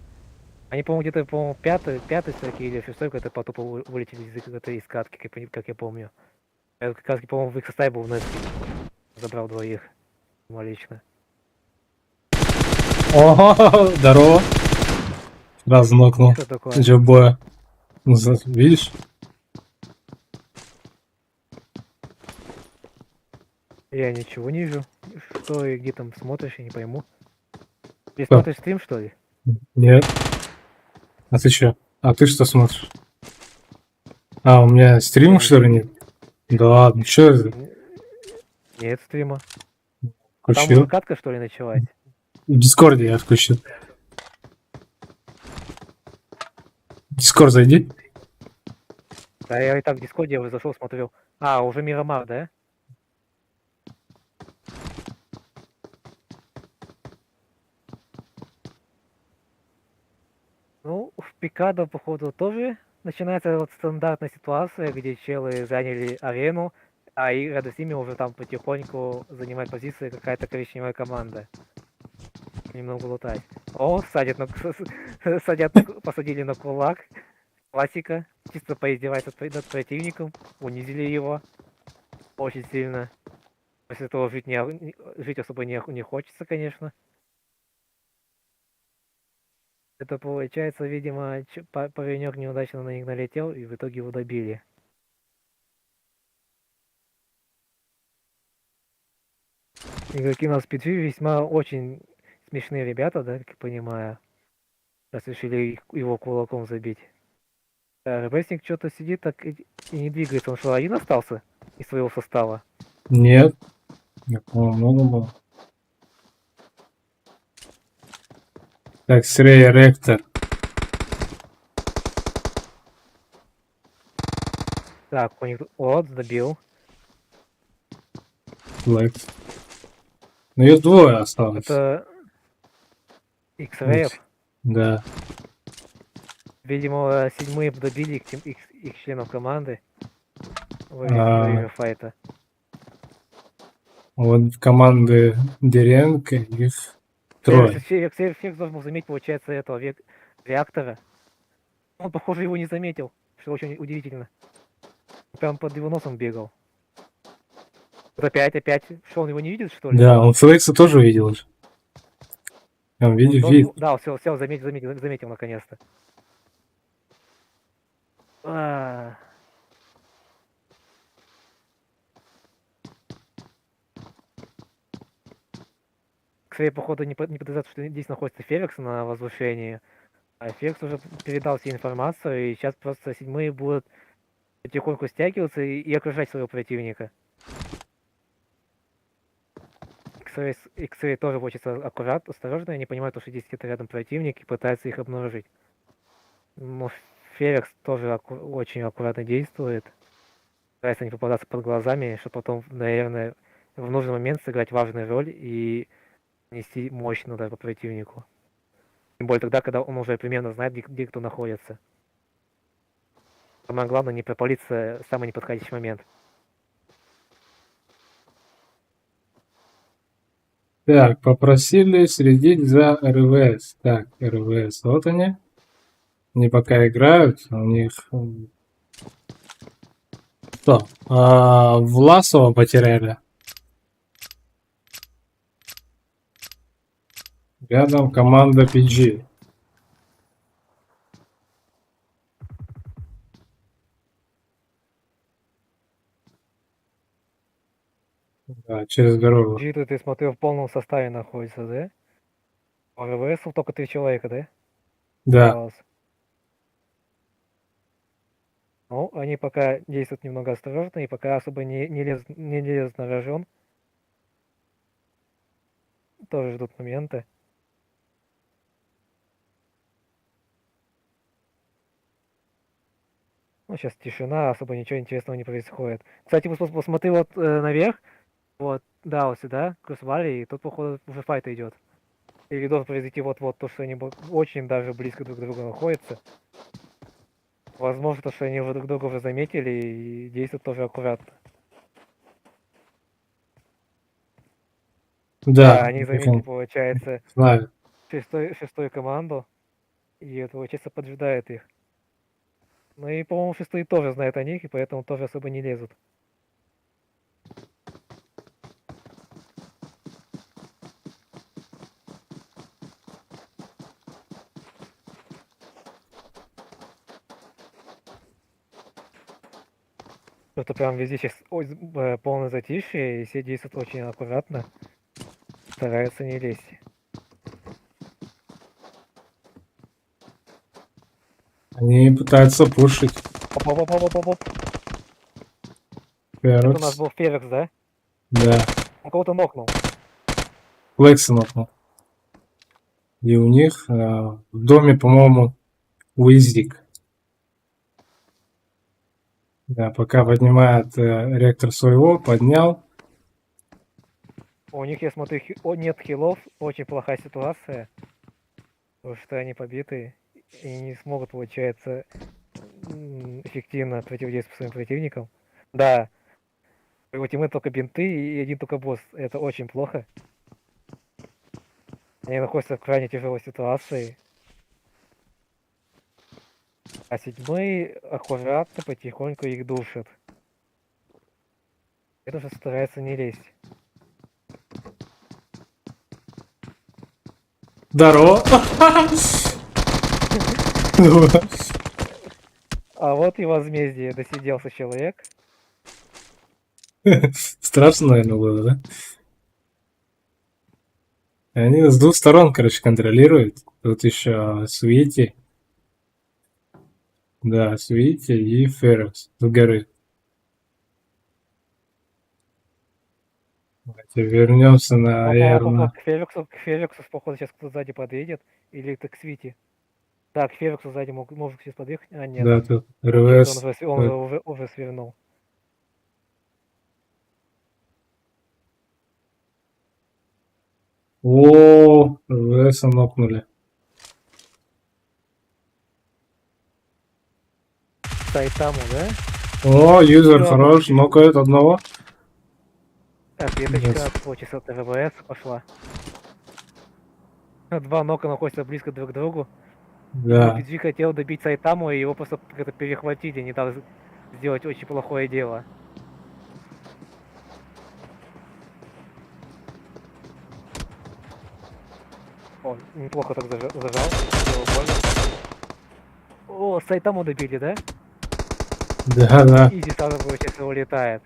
Они, по-моему, где-то, по-моему, пятой строки или шестой, когда потом вылетели из этой катки, как я помню. Я как раз, по-моему, в их составе был Нетфликс. Забрал двоих. Лично. Ого, здорово. Сразу нокнул. Что такое? Джобоя. Видишь? Я ничего не вижу. Что и где там смотришь, я не пойму. Ты Что? смотришь стрим, что ли? Нет. А ты чё? А ты что смотришь? А, у меня стрима, что ли, нет? Да ладно, чё это? Нет стрима. Там Включил. уже катка, что ли, началась? В Дискорде я включил. Дискорд зайди. Да, я и так в Дискорде зашел, смотрел. А, уже Мирамар, да? Ну, в Пикадо, походу, тоже начинается вот стандартная ситуация, где челы заняли арену, а и рядом с ними уже там потихоньку занимает позиции какая-то коричневая команда. Немного лутать. О, посадили на кулак. Классика. Чисто поиздеваться над противником. Унизили его. Очень сильно. После этого жить особо не хочется, конечно. Это получается, видимо, паренек неудачно на них налетел, и в итоге его добили. Игроки на спиджи весьма очень смешные ребята, да, как я понимаю. Раз решили его кулаком забить. РБСник что-то сидит так и не двигается. Он что, один остался из своего состава? Нет. Я помню, много было. Так, Срея Ректор. Так, у них... Вот, добил. Флекс. Ну, ее двое осталось. Это... X-Ray. Да. Видимо, седьмые добили их членов команды. Во А. время файта. Вот команды Деренко и трое. Всех должен был заметить, получается, этого реактора. Он, похоже, его не заметил, что очень удивительно. Прям под его носом бегал. Вот опять, что он его не видит, что ли? Да, он Флекса тоже увидел. Он видит, Он- вид. да, все, заметил наконец-то. А, Кстати, походу, не подозревает, что здесь находится Феликс на возвышении. А Феликс уже передал всю информацию, и сейчас просто седьмые будут потихоньку стягиваться и окружать своего противника. X-Ray тоже очень аккуратно, осторожно, они понимают, что здесь где-то рядом противник и пытаются их обнаружить. Но Феликс тоже очень аккуратно действует. Старается не попадаться под глазами, чтобы потом, наверное, в нужный момент сыграть важную роль и нанести мощный удар по противнику. Тем более тогда, когда он уже примерно знает, где кто находится. Самое главное, не пропалиться в самый неподходящий момент. Так, попросили следить за РВС. Так, РВС, вот они. Они пока играют, у них... Что? Власова потеряли. Рядом команда PG. Да, через дорогу. Джиты, ты смотрю, в полном составе находится, да? А РВС только 3 человека, да? Да. Осталось. Ну, они пока действуют немного осторожно и пока особо не лезут на рожон. Тоже ждут момента. Ну, сейчас тишина, особо ничего интересного не происходит. Кстати, посмотри вот наверх. Вот, да, вот сюда, к Валли, и тут, походу, уже файт идет. Или должен произойти вот-вот то, что они очень даже близко друг к другу находятся. Возможно, то, что они уже друг друга уже заметили и действуют тоже аккуратно. Да, Они их заметили, он получается, знает. шестую команду. И это, получается, поджидает их. Ну и, по-моему, шестые тоже знают о них, и поэтому тоже особо не лезут. Это прям везде сейчас полное затишье, и все действуют очень аккуратно. Стараются не лезть. Они пытаются пушить. Оп-оп-оп-оп-оп-оп. Это у нас Ферокс. был Ферекс, да? Да. Он кого-то нокнул. Флексон окно. И у них в доме, по-моему, Уиздик. Да, пока поднимает ректор своего, поднял. У них, я смотрю, нет хилов, очень плохая ситуация. Потому что они побиты и не смогут, получается, эффективно противодействовать своим противникам. Да, у тимы только бинты и один только босс. Это очень плохо. Они находятся в крайне тяжелой ситуации. А седьмой аккуратно, потихоньку их душит. Это же старается не лезть. Здорово. А вот и возмездие. Досиделся человек. Страшно, наверное, было, да? Они с двух сторон, короче, контролируют. Тут еще Суити. Да, Суити и Ферокс с горы. Давайте вернемся на Эрна. К Феликсу, походу, сейчас кто-то сзади подъедет. Или это к Свити. Да, к Феликсу сзади может сейчас подъехать. А, нет. Да, тут Получается, РВС. он уже свернул. О, РВС нокнули. Сайтаму, да? О, юзер Да, хорош, нокает одного. Ответочка от получится от РВС пошла. Два нока находятся близко друг к другу. Да. PG хотел добить Сайтаму, и его просто как-то перехватили, не дали сделать очень плохое дело. О, неплохо так зажал. Сделал больно. О, Сайтаму добили, да? Да, да. Изи сразу, получается, улетает.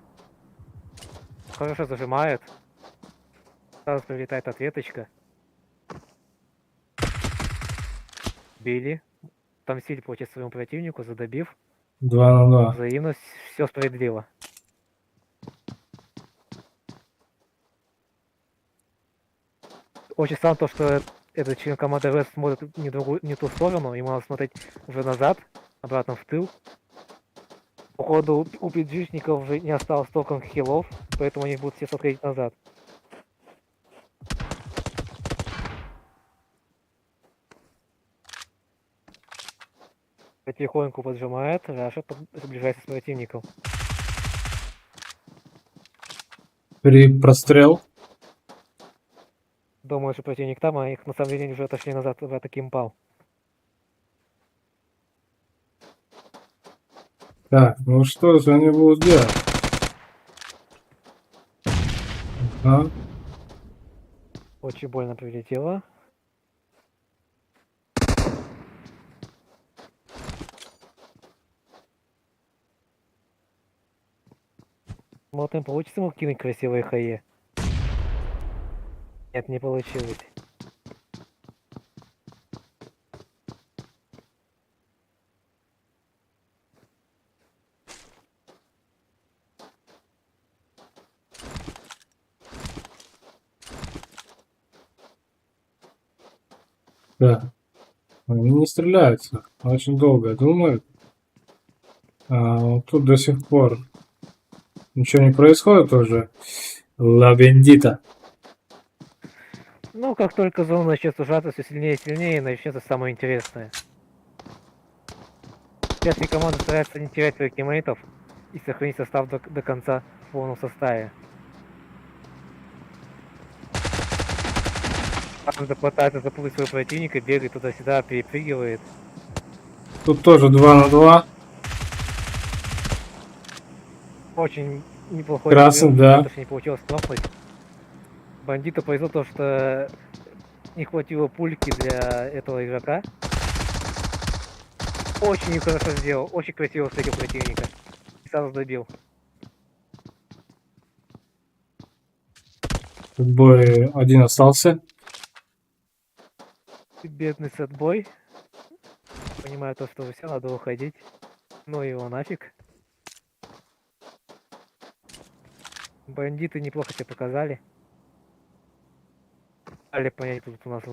Хорошо зажимает. Сразу прилетает ответочка. Били. Отомстили, получается, своему противнику, задобив. 2 на 2. Взаимность, все справедливо. Очень странно то, что этот член команды РС смотрит не ту сторону, ему надо смотреть уже назад, обратно в тыл. Походу у пиджишников уже не осталось толком хилов, поэтому они будут все смотреть назад. Потихоньку поджимает, Раша приближается с противником. При прострел. Думаю, что противник там, а их на самом деле уже отошли назад в таким пал. Так, ну что же они будут делать? А? Очень больно прилетело. Смотрим, получится ему кинуть красивые хае. Нет, не получилось. Да. Они не стреляются. Очень долго думают. А вот тут до сих пор ничего не происходит уже. Ла Бендита. Ну, как только зона начнет сужаться все сильнее и сильнее, начнется самое интересное. Сейчас все команды стараются не терять своих тиммейтов и сохранить состав до конца в полном составе. Каждый пытается заплыть своего противника, бегает туда-сюда, перепрыгивает. Тут тоже 2 на 2. Очень неплохой Красный, прием, да. точнее, не получилось стопнуть. Бандиту повезло то, что не хватило пульки для этого игрока. Очень нехорошо сделал, очень красиво встретил противника. И сразу добил. Тут бой один остался. Бедный сетбой. Понимаю то, что все, надо уходить. Ну его нафиг. Бандиты неплохо себя показали. Дали понять, тут у нас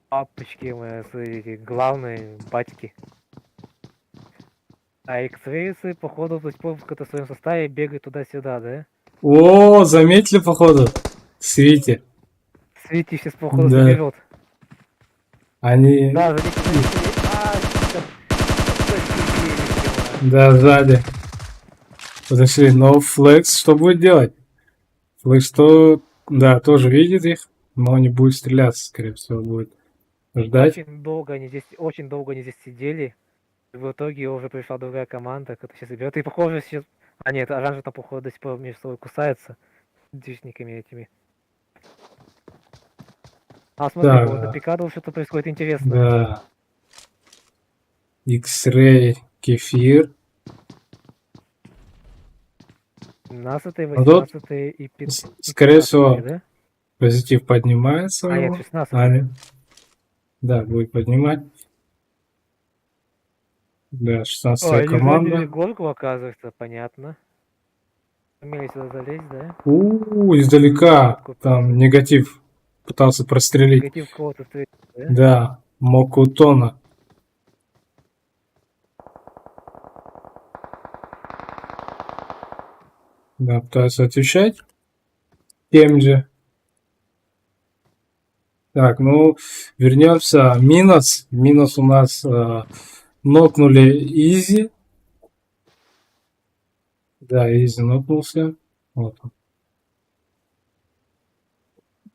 папочки, мои эти главные батьки. А икс-рейсы, походу, то есть в каком-то своем составе бегают туда-сюда, да? О, заметили, походу? Свити. Свити сейчас, походу, Да. заберет. Они... Да, залетели. Да, сзади. Подошли. Но Флекс что будет делать? Флекс что... Да, тоже видит их, но не будет стреляться, скорее всего, будет ждать. Очень долго они здесь сидели. И в итоге уже пришла другая команда, которая сейчас заберет. И похоже сейчас... А нет, оранжевый там, походу, до сих пор между собой кусается. С движниками этими. А смотри, Так, вот на Пикадо что-то происходит интересно. да. X-Ray, Кефир. 17-й, Ну тут, 18-й и 15-й. скорее всего, да? позитив поднимается. А, у нет, него. 16-й. Да, будет поднимать. Да, 16-я Ой, они заняли команда. горку, оказывается, понятно. Сумели сюда залезть, да? Издалека там негатив пытался прострелить. Негатив кого-то встретил, да? Да, Мокутона. Да, пытаются отвечать тем же. Так, ну, вернемся. Минус. Минус у нас нокнули Изи. Да, Изи нокнулся. Вот он.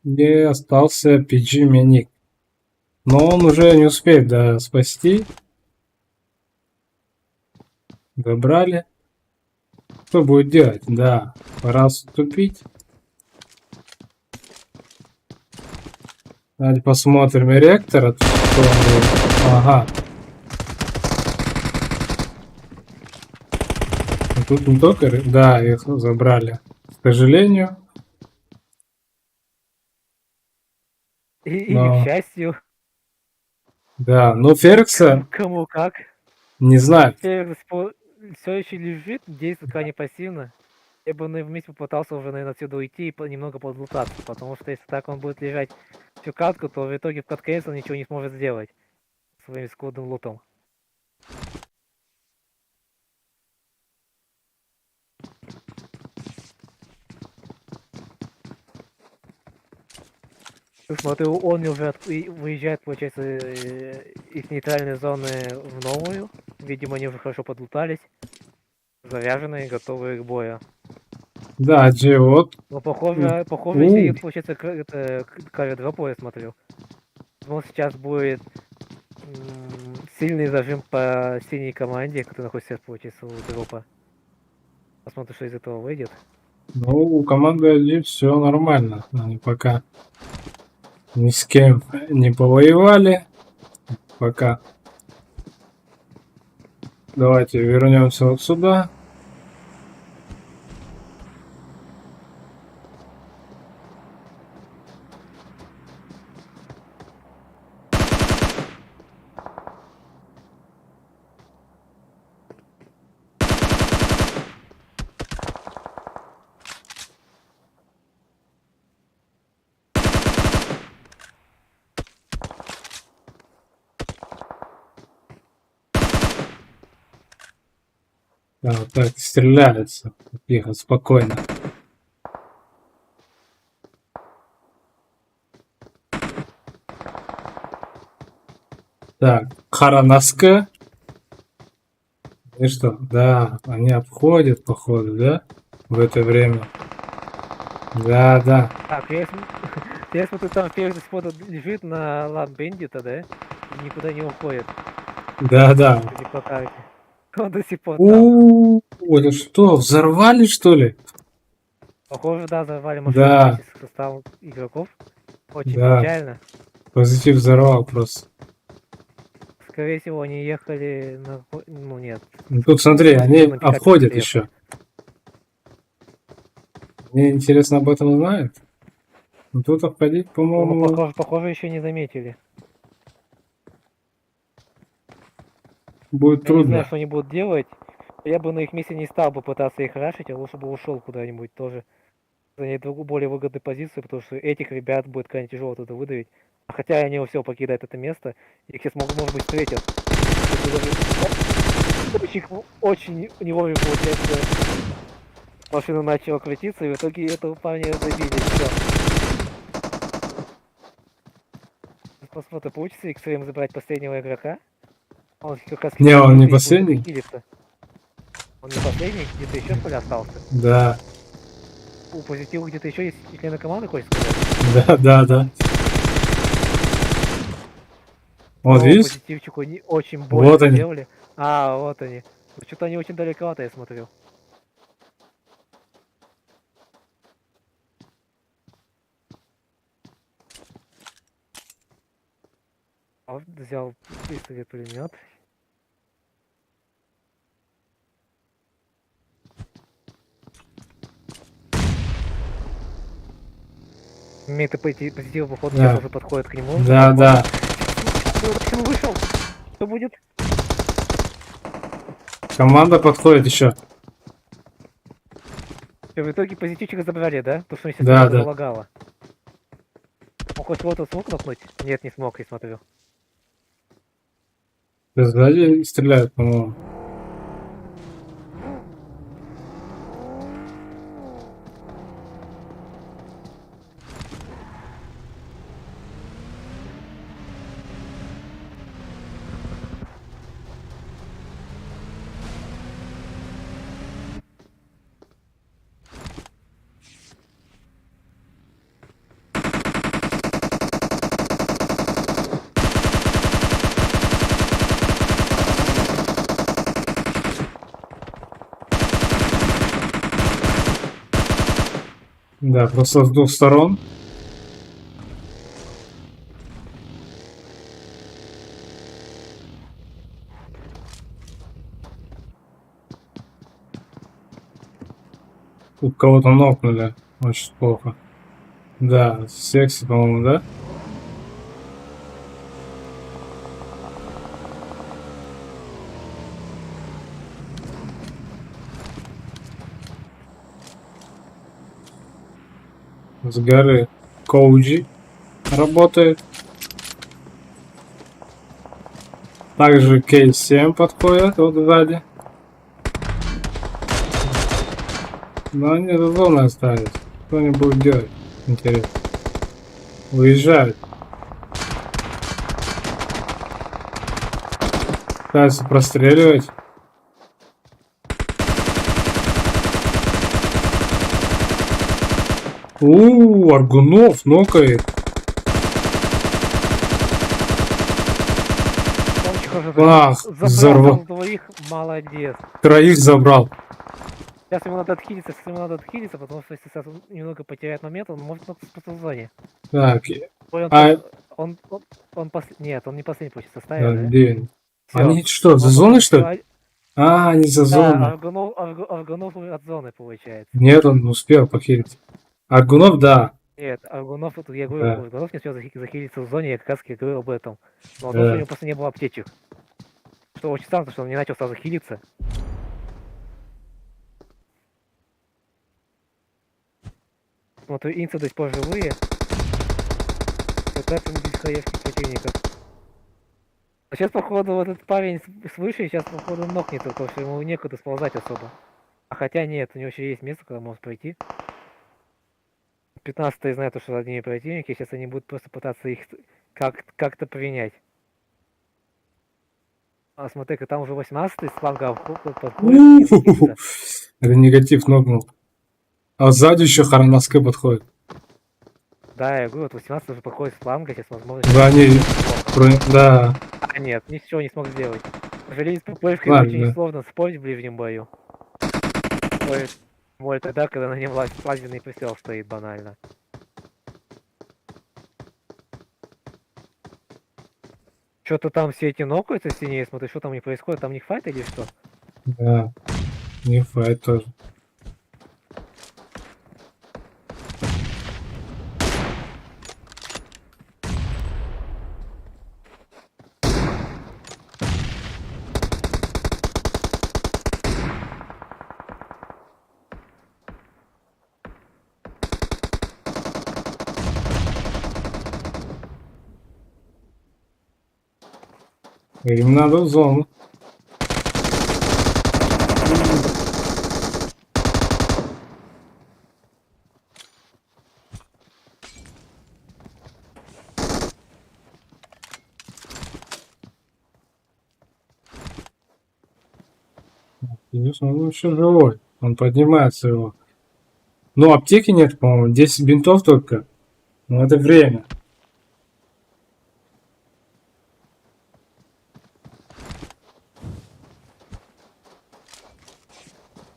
И остался PG Меник. Но он уже не успеет, да, спасти. Добрали. Что будет делать? Да, пора отступить. Давайте посмотрим ректор. Что он будет. Ага. Ну, тут не только... Да, их забрали. К сожалению. И не к Но... счастью, Да, но Феркса кому как. не знает. Ферекс все еще лежит, действует крайне пассивно. Я бы вместе попытался уже, наверное, отсюда уйти и немного подлутаться, потому что если так он будет лежать всю катку, то в итоге в катке он ничего не сможет сделать своим скудным лутом. Смотрю, он уже выезжает, получается, из нейтральной зоны в новую. Видимо, они уже хорошо подлутались, заряженные, готовые к бою. Да, Джи, вот. Но похоже, сидит, получается, кавер-дропу, я смотрю. Ну, сейчас будет сильный зажим по синей команде, которая находится сейчас, получается, у дропа. Посмотрим, что из этого выйдет. Ну, у команды Али все нормально. Они пока ни с кем не повоевали. Пока. Давайте вернемся вот сюда. Да, вот так стреляются. Тихо, спокойно. Так, Харанаска. И что? Да, они обходят, походу, да? В это время. Да, да. Так, я смотрю, там Ферзь лежит на ламбендита, да? И никуда не уходит. Да, да. Судя по карте. Он до сих пор там. Это что, взорвали, что ли? Похоже, да, взорвали машину Да. вместе с составом игроков. Очень Да. печально. Позитив взорвал просто. Скорее всего, они ехали на... Ну, нет. Ну, тут смотри, они На пикапе обходят приехали. еще. Мне интересно, об этом знают. Ну, тут обходить, Ну, по-моему, похоже, еще не заметили. будет Я не знаю, трудно. что они будут делать. Я бы на их месте не стал бы пытаться их рашить, а лучше бы ушел куда-нибудь тоже. Занять более выгодную позицию, потому что этих ребят будет крайне тяжело туда выдавить. А хотя они все покидают это место, их сейчас может быть встретят. Очень, очень не вовремя получается. Машина начала крутиться, и в итоге этого парня забили. Все. Посмотрим, получится X-Ray забрать последнего игрока. Он как раз Не, он не будет последний. закрепиться. Он не последний, где-то еще что ли остался? Да, У позитива где-то еще есть члены команды, хочешь сказать? да, да, да. Вот, О, видишь? позитивчику очень больно Вот они. сделали. А, вот они. Ну, что-то они очень далековато, я смотрю. А вот взял быстрый пулемет. Имеет позитив, походу, Да. сейчас уже подходит к нему. Да, да. Он вышел. Что будет? Команда подходит еще. И в итоге позитивчика забрали, да? Потому что он сейчас Да, да. залагало. Он хоть кого-то смог нокнуть? Нет, не смог, я смотрю. Сзади стреляют, по-моему. Да, просто с двух сторон. У кого-то нокнули. Очень плохо. Да, секси, по-моему, да? С горы Коуджи работает. Также K7 подходит вот сзади. Но они за зоной остались. Что они будут делать? Интересно. Уезжают. Пытаются простреливать. Аргунов нокает. Очень хорошо. Ах, Забрал взорвал. двоих, молодец. Троих забрал. Сейчас ему надо отхилиться, потому что если сейчас он немного потеряет момент, он может спасаться в зоне. Так, Ой, а Нет, он не последний получится ставит, да? где? Всё. Они что, за Он зоной потом что ли? всё, Они за Да, зоной. Аргунов от зоны получается. Нет, он успел похилить. Аргунов, да. Нет, Аргунов, вот я говорю, Да. Аргунов не успел захилиться в зоне, я как раз говорил об этом. Но Да. то, что у него просто не было аптечек. Что очень странно, что он не начал сразу хилиться. Смотрю, инцы до сих пор живые. Пытаются набить хаевки противников. А сейчас, походу, вот этот парень с выше, сейчас, походу, нокнется, потому что ему некуда сползать особо. А хотя нет, у него еще есть место, куда может пройти. 15-й знает, что одни противники, сейчас они будут просто пытаться их как-то принять. А смотри-ка, там уже 18-й с фланга подходит и хилится. Это негатив нокнул. А сзади еще Харанаске подходит. Да, я говорю, вот 18 уже подходит с фланга, сейчас возможно... Да, они... Да. А, нет, ничего не смог сделать. Жалеет по плейвкой Ладно, очень да. сложно спорить в ближнем бою. Может тогда, когда на нем лазерный прицел стоит банально. Что-то там все эти нокаются синие, смотри, что там у них происходит, там у них файт или что? Да. Не файт тоже. Им надо в зону. Конечно, он еще живой. Он поднимается его. Ну, аптеки нет, по-моему. 10 бинтов только. Ну, это время.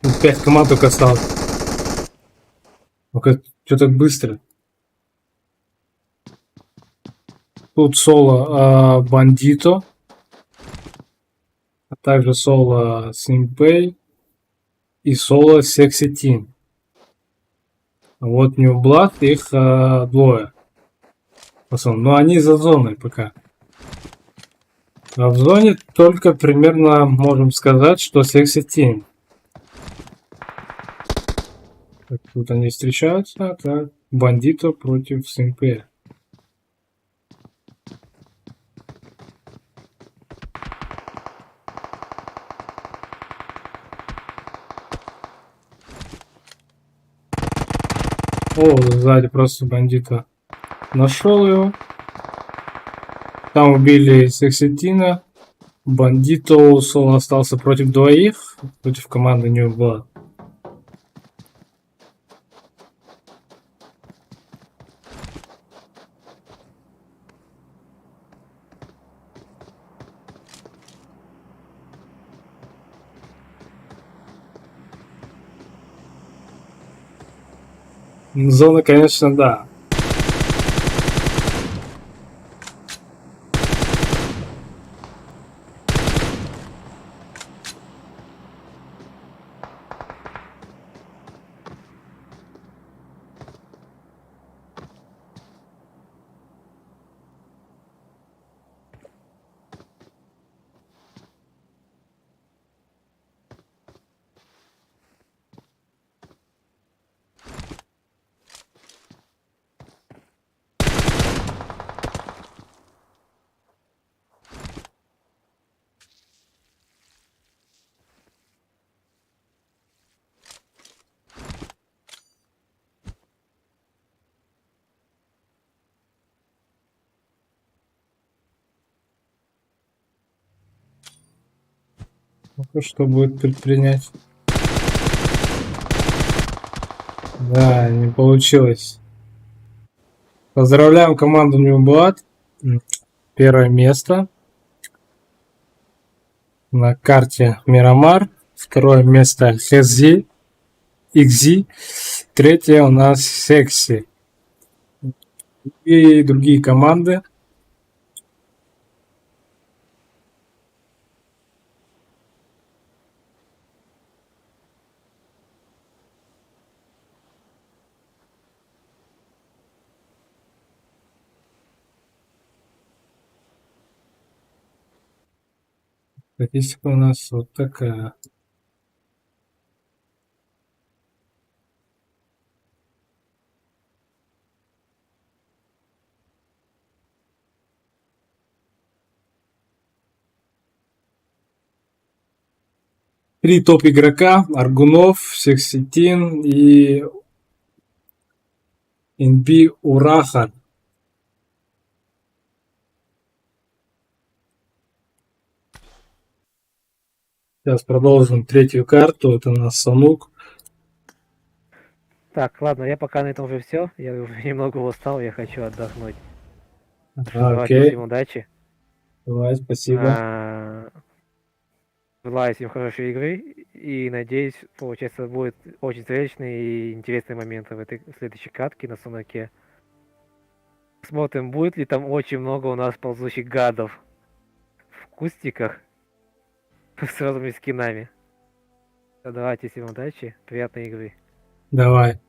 Ну, 5 команд только осталось. Ну-ка, что так быстро? Тут соло Бандито. А также соло Симпей. И соло Секси Тим. Вот New Blood, их двое. Но они за зоной пока. А в зоне только примерно можем сказать, что Секси Тим. Тут они встречаются, так. Бандито против Симпея. О, сзади просто бандита. Нашел его. Там убили Секситина. Бандито соло остался против двоих. Против команды New Blood. Зона, конечно, да. Ну-ка, что будет предпринять? Да, не получилось. Поздравляем команду Ньюблад. Первое место на карте Мирамар. Второе место Хези, XZ. Третье у нас Секси. И другие команды. Статистика у нас вот такая. Три топ-игрока: Аргунов, Секситин и Инби Урахан. Сейчас продолжим третью карту. Это у нас Санук. Так, ладно, я пока на этом уже все. Я уже немного устал, я хочу отдохнуть. Давайте Окей, всем удачи. давай, спасибо. Желаю всем хорошей игры и надеюсь, получается, будет очень зрелищные и интересные моменты в следующей катке на Сунаке. Смотрим, будет ли там очень много у нас ползущих гадов в кустиках с разными скинами. Давайте всем удачи, приятной игры. Давай.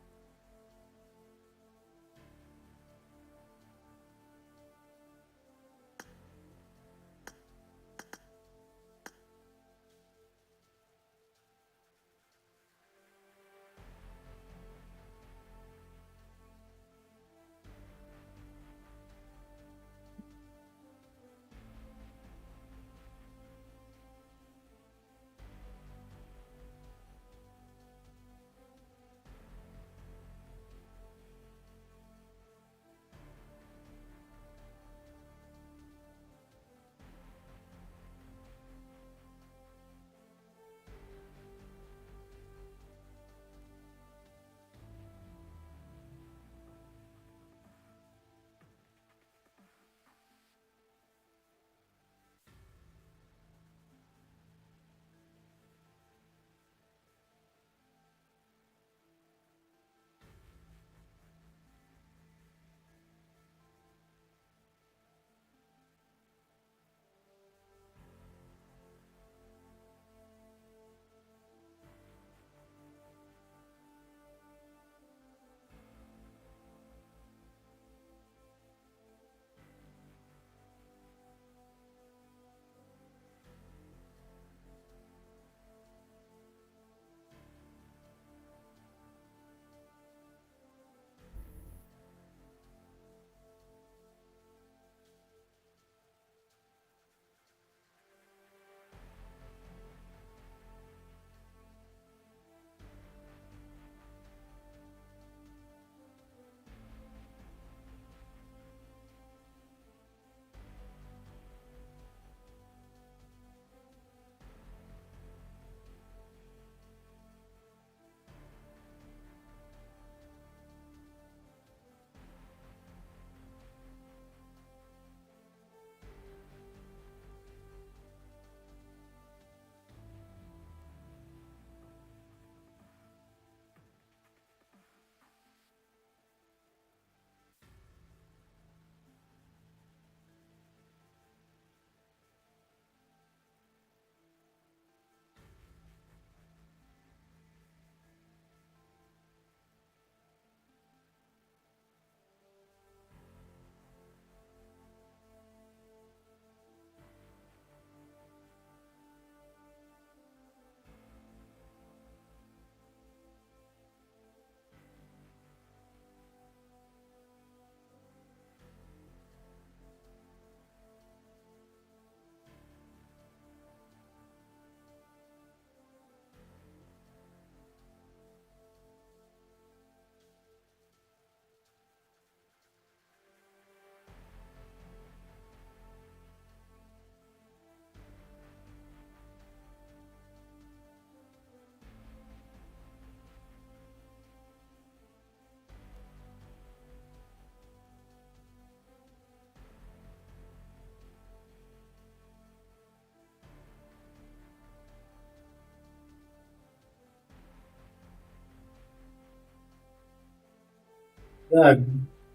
Так,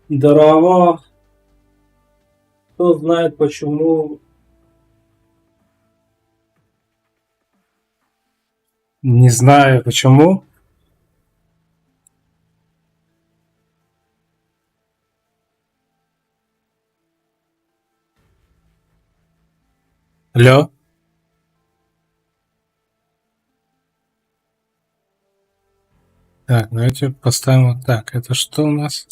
дорого. Кто знает почему? Не знаю почему. Алло? Так, давайте поставим вот так. Это что у нас?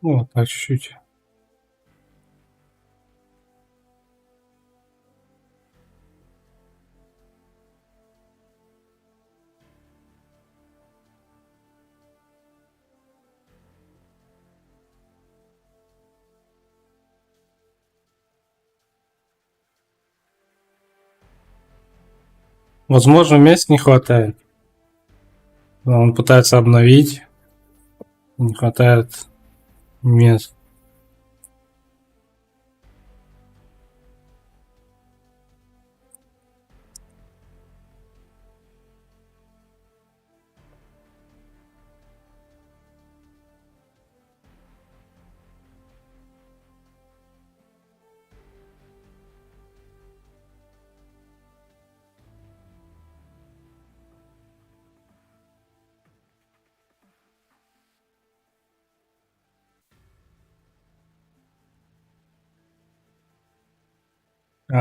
Ну, вот так чуть-чуть. Возможно, мест не хватает. Он пытается обновить. Не хватает мест.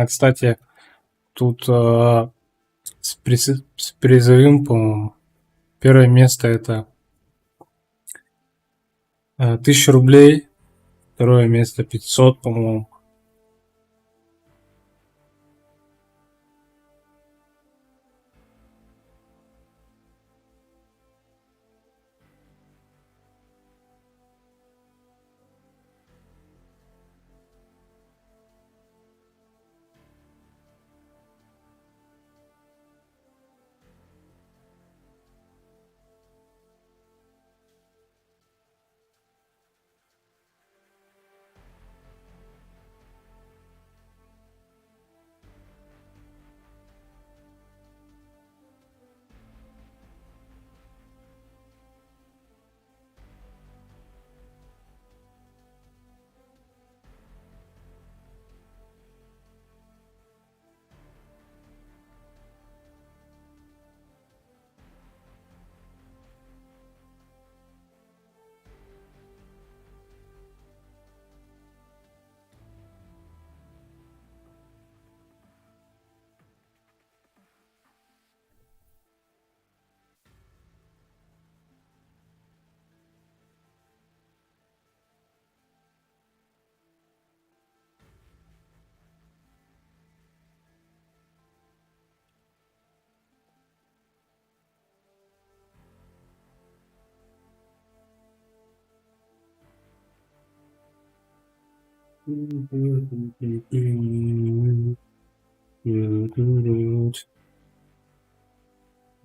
Кстати, тут с призовым, по-моему, первое место это 1000 рублей, второе место 500, по-моему.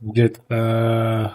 Где-то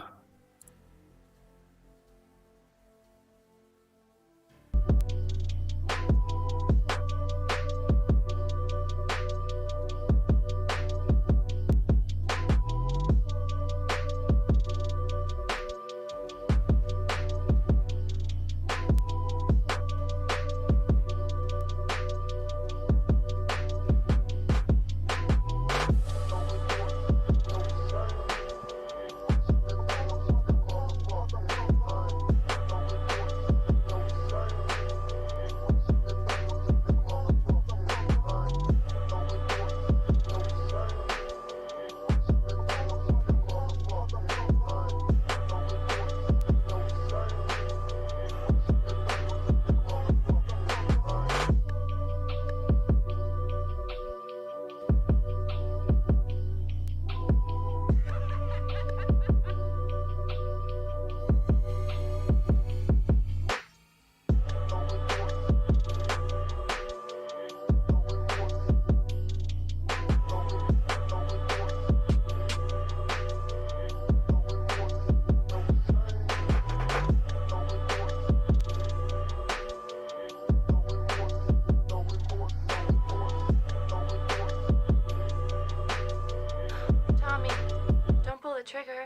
the trigger.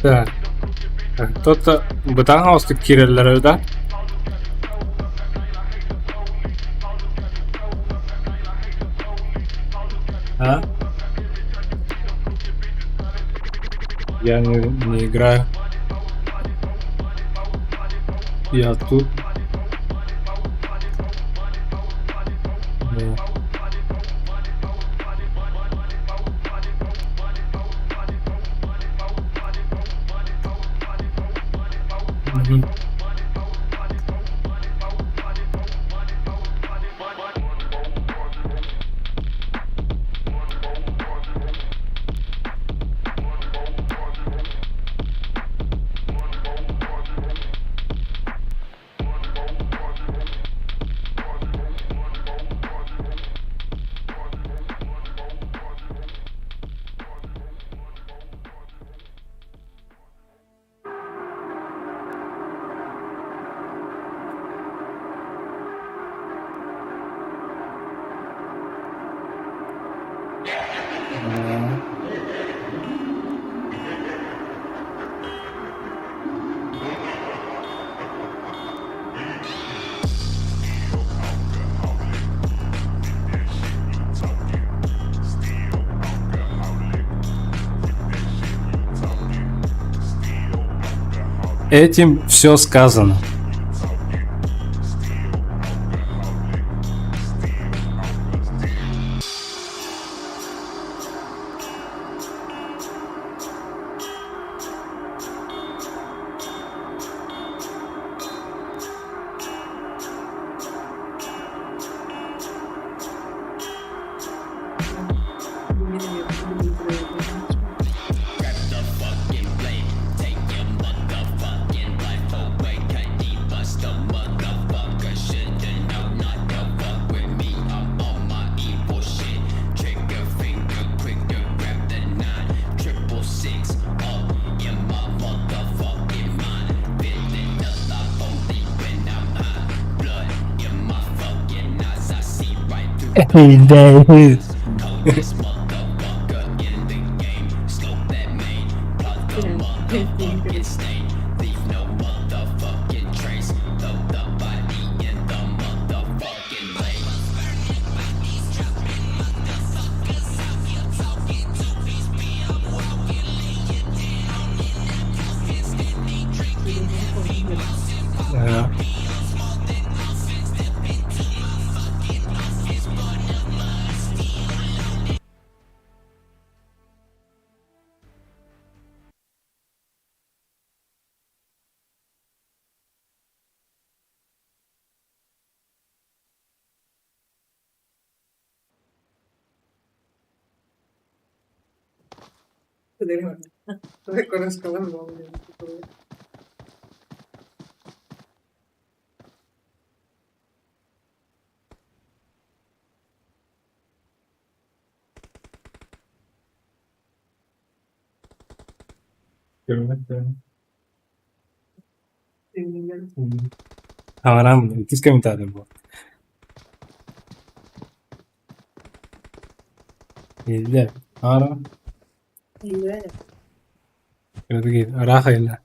Так. Кто-то бытан алыстык киреллер, да? А? Я не играю. Я тут. Да. Мгм. Да. Этим все сказано. Да. Reconozco la memoria. Dinleyelim. Ahora, ¿qué es que me está dando? İyi. Ahora, İyi. creo que ahora hayla.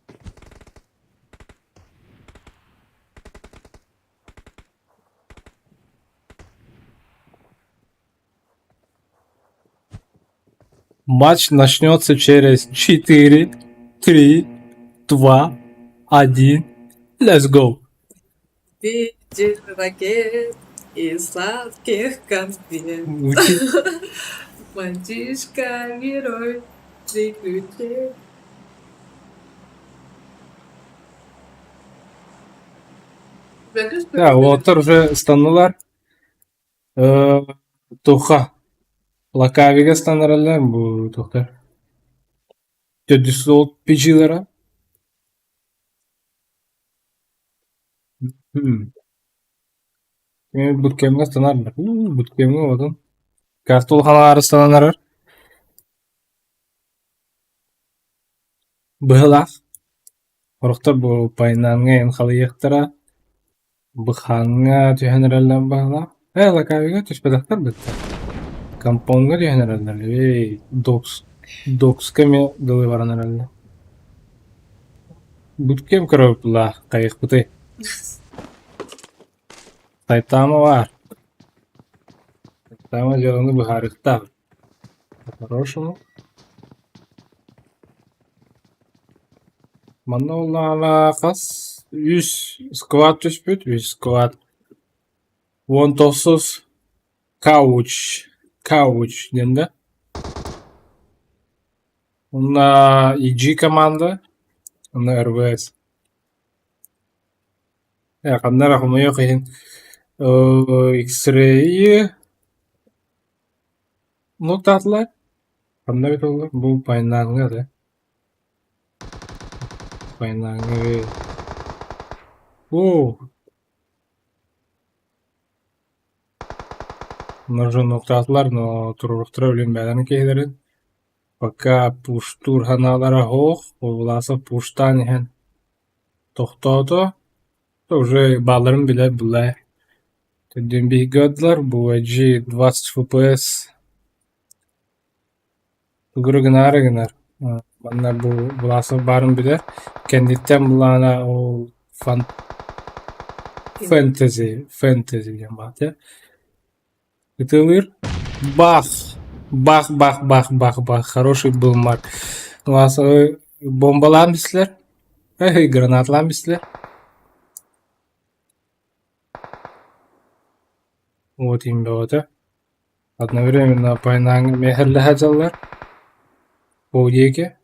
Матч начнется через 4, 3, 2, 1. Let's go. Видишь ракет и сладких конфет. Звучит. Мальчишка, герой, приключений. Bakış Ya, otur уже станулар. Туха. Лакавига станаралар bu тухтар. Төдүсү олуп пижилара. Буткемге станарлар. Буткемге одун. Картулханалары станалар. Быһылах. Орохтар бу пайнанга эн халыяктара. Быханга түйенереллен быһылах. Лакавига түшпедактар бытта. Компонга түйенереллер. Докс кеме дылы баранараллар. Буткем кырыпла кайык быты. Сайтама var. Сайтама жолunu быхарыкта. По-хорошему. Мана улана кас 100 сквад түспүт, 100 сквад. 19 Кауч денде. На EG команда, на РВС. Кандай рахымы yok екен. X-Ray нуктатылар. Кандай бит олар? Бул пайнаңга да. Пайнаңга. О. Нужно нуктатылар, но туруктура билем бәләне кейдерин. Пока пуштур ханалара хох, оласы пуштан екен. Токтоото. Уже балларым биле булай. Төдөн бигадылар, бу AG 20 FPS. Тугургынар. Бана бу буласы барын биле. Кендиттен булана о фэнтези деген бат, я. Итылыр. Бах. Хороший был марк. Буласы бомбалар бислер. Гранатлар бислер. Вот им было. Одновременно пайнаңы мехерлі хәджалар. Бұл еге.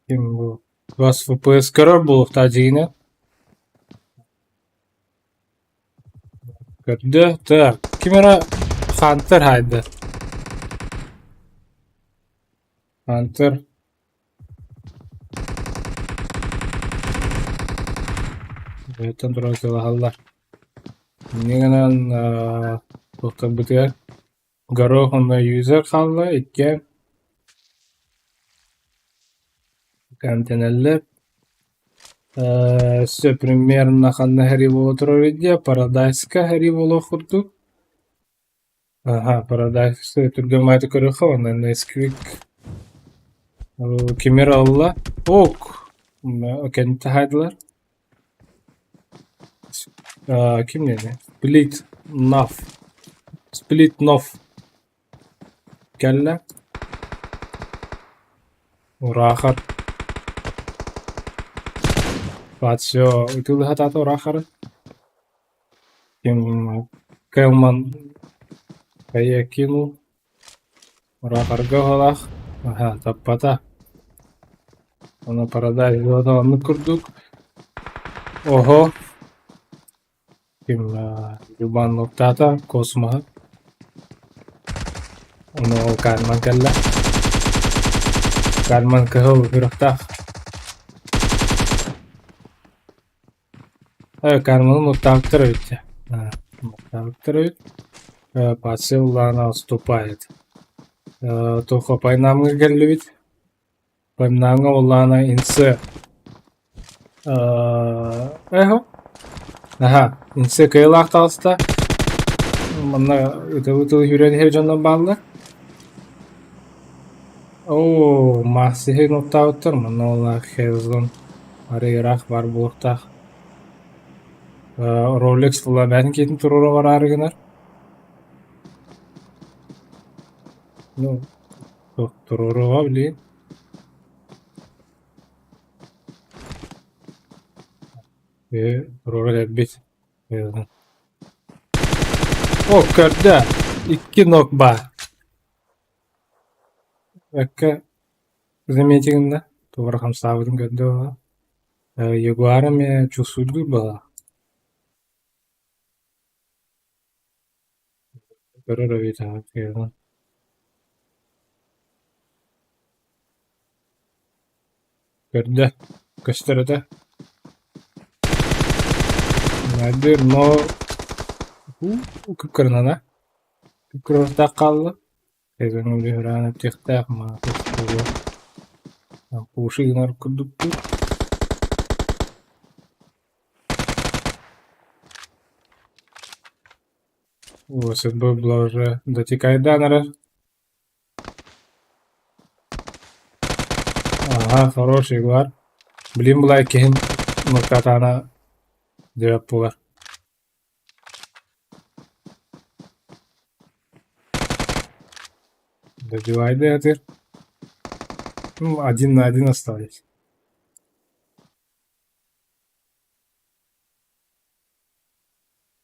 Кім бұл? 20 FPS көрір бұл ұқтадығыны. Көрді. Так. Кімера Хантер хайды. Хантер. Өттен тұран кылахаллар. Негенен тоқтап бітер. Горох онда юзер қалды. Иткен. Контенеллеп. Все примерно қанна хәри болу тұрар еді. Парадайска хәри болу құрдық. Парадайска түрген майды көріқі. Онда Несквик. Кемер алла. Ок. Кенті хайдылар. Kim dedi? Split Naf. Kelle. Urakhar. Все, itu lihat atau urakhar. Kim Kelman kayak kinu. Urakhar gahalah. Tapata. Ona paradise adamını kurduk. Oho. Kim Yuban noktata Kosma. Ono Karman kalla. Karman kahul birakta. Karman noktaktır öyle. Noktaktır öyle. Посыл она отступает. Только пайнамга герлибит. Пайнамга улана инсе. Эхо. Ага, инсе кайлах талста. Мана это юрен хержандан баллар. О, масихи ноктауттар мана ола хезон. Арыйрах бар булуктах. Rolex фула бәтин кетин турора бар арыгынар. Ну, турора билейин. Турора бит. О, körde. 2 nok бар. Экке заметигинде. Товархам сабыдын көрдө бала. Ягуара ме чусудгу бала. Көрөр өйт ак. Көрдө. Көстөрөдө. Надыр, но... Күккөрнана. Күккөрөртә калды. Эзенин бираны тектак ма. Пуши гынар күдүктү. Вот это было уже дотекает данера. Ага, хороший гвар. Блин, была кем. Ну, катана. Две пула. Добивай, да, ты. Ну, 1 на 1 остались.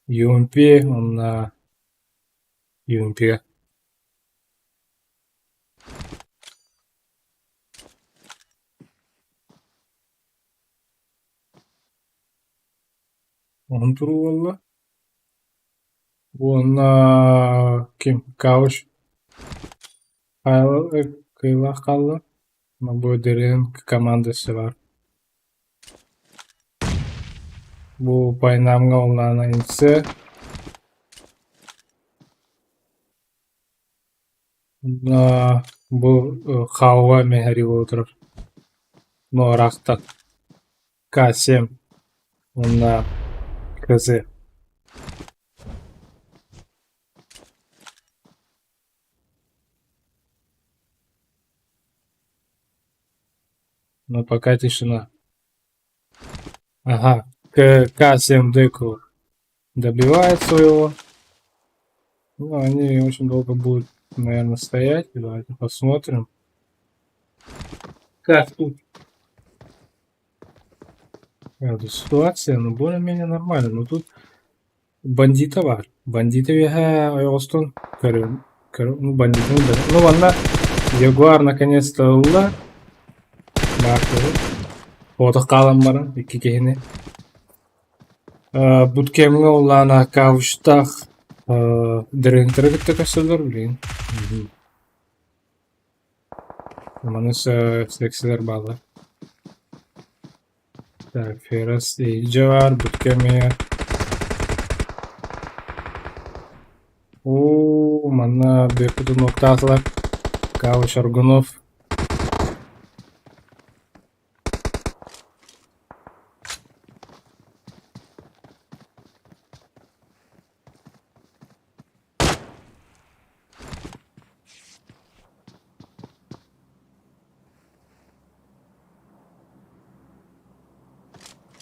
UMP, он на UMP. Он туру валла. Он на ким? Кауш. Кайла қалды. Bu derin komandası var. Bu paynamga olan inse bu hava mehri oturur. Norakta Kasem ona kızı. Но пока тишина. Ага, К7 деку добивает своего. Ну, они очень долго будут, наверное, стоять. Давайте посмотрим. Как тут? Эта ситуация, ну, более-менее нормально. Но тут бандиты var. Бандиты вега Айостон. Ну, бандиты. Ну, ладно. Ягуар наконец-то улла. Фото қалам барын, екі кехіне. Буткемге олана кавыштақ дірентірі күтті көсілдір білейін. Манысы сексілер балы. Так, Ферас Эйджа var, Буткемге. Ооо, мана бекуду ноктатылар. Кавыш Аргунов.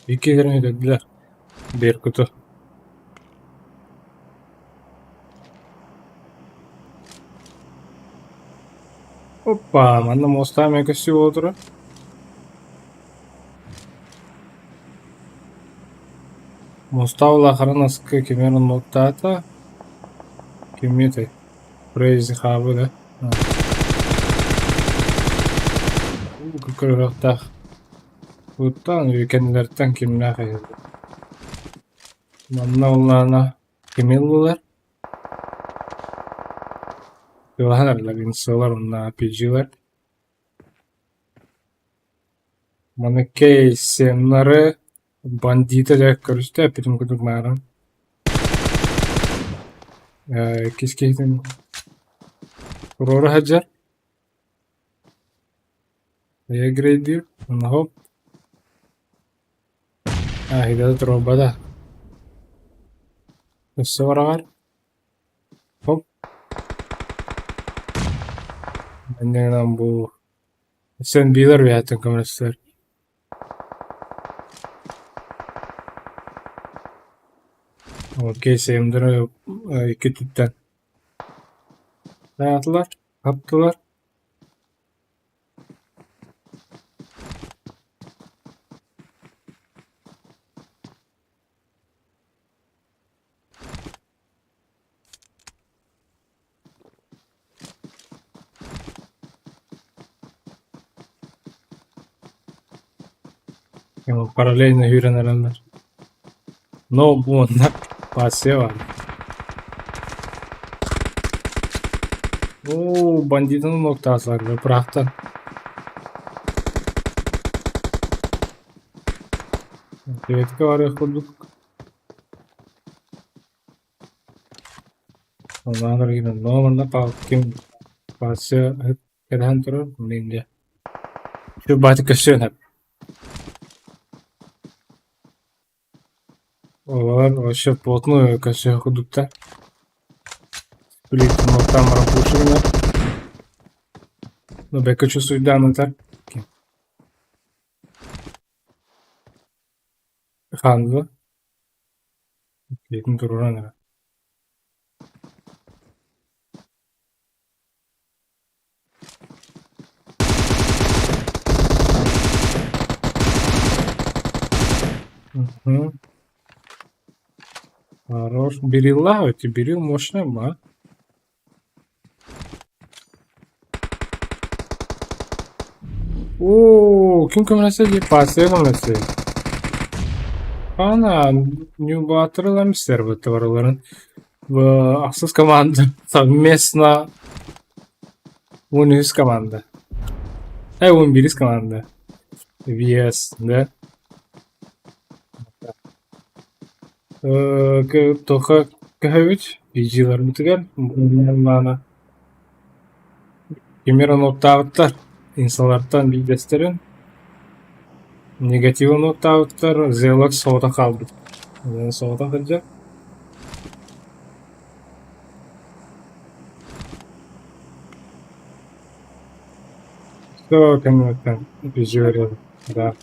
İki yerine dediler. Bir kutu. Hoppa, manda mosta mekasi oldu. Mosta ola хранаска кемера ноктата. Кемите. Прейзи хабы да. Күкірақтақ. Бұттан өйкендерден кеміне қайды. Манда оларына кемел болар. Кылағанарлар, инсалар, онна APG-лар. Мана кей семнары бандита жак көрісті, әпетім күдік мағырын. Kiskeytin Aurora Hajar. Ya grade diyor. Hop. Hidat robada. Üstü var. Hop. Benden bu. Sen bilir ya komünistler. Okey, sevimdir iki tüpten. Hayatlar. Attılar. Paralelne hürenerenler. No, bu onlar pasiye var. Oo, banditinin noktası var. Bıraktı. Evet, var ya kurduk. Ondan yine normalde kim pasiye hep keden durur ninja. Şu batık kaşığın hep. Olar вообще плотную kaşığı kurdukta. Блин, ну там рабочий. Ну, бека чувствую, да, ну так. Ханза. Yakın dururana kadar. Угу. Хорош. Бери лавити, бери мощно, ма. Oo, kim kamerası diye pasiye kamerası. Ana, New Batter'lamışlar bu tavırların. Bu aksız komanda. Совместно Unix команда. 11 команда. VS, да? Тоха Кахович, PG'lar bitiren. Bunlarla Kimera noktalıklar. İnsanlardan bir gösterin. Negatif noktalıklar. Zelok soğuda kaldı. Yani soğuda kalacak. Все, конечно, PG veriyorum. Да.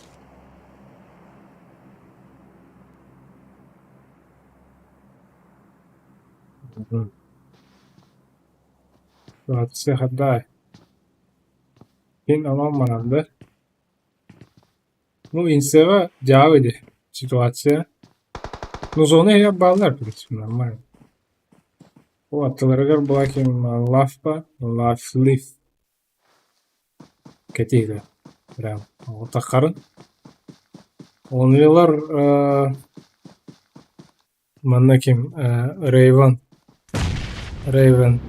Ситуация гадай. Пин alanmadı. Ну, инсева дявиди. Ситуация. Ну, зоны я баллар, в принципе, нормально. Вот, Телергар Блакин Лафпа, Лафлиф. Кетиді. Прям. Отақарын. Онылар Манна ким? Рейвен. Рейвен.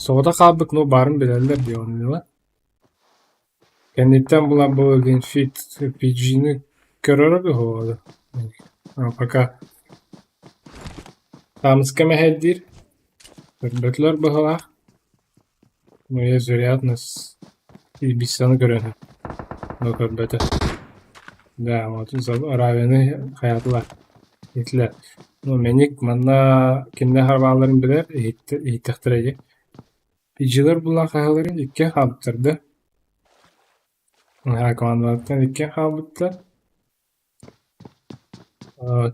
Соғыда қалбық, ну, барын білерлер де онылар. Kendinden bulan bu öldüğün fit PG'ni görür bir havada. Пока там скамеheder Bötler bu hava. Ну, есть вероятность и бисаны görünür. Ну, как бы это. Да, вот равені hayatlar. Hitler. Ну, menik manna kimde harbaların bilir ihtihtıracak. PG'ler bulan hayaların iki haptırdı. Komandalardan iki halbuki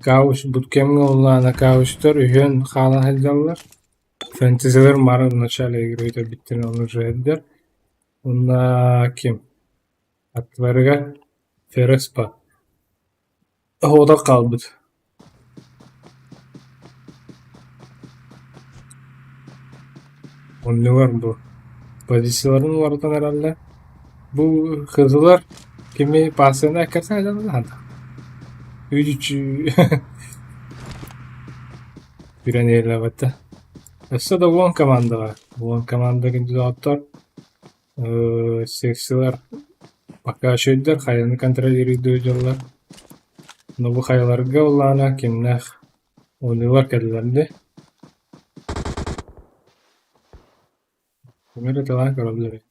kavuş bootcamp'e olan kavuştur üyen halan haldalar. Fantasy'ler marı начале игры это bittirin onu redder. Onda kim? Atlarga Ferespa. O da kaldı. Onun var bu. Pozisyaların vardı herhalde. Bu kızlar kimi pasına akarsa adalar. Üç bir an yerlerde. Aslında da one komanda var. One komanda gibi doktor seksiler пока şeyler hayalini kontrol ediyorlar. No bu hayallarga olana kimler oynuyorlar kendilerinde. Primero te van a correr.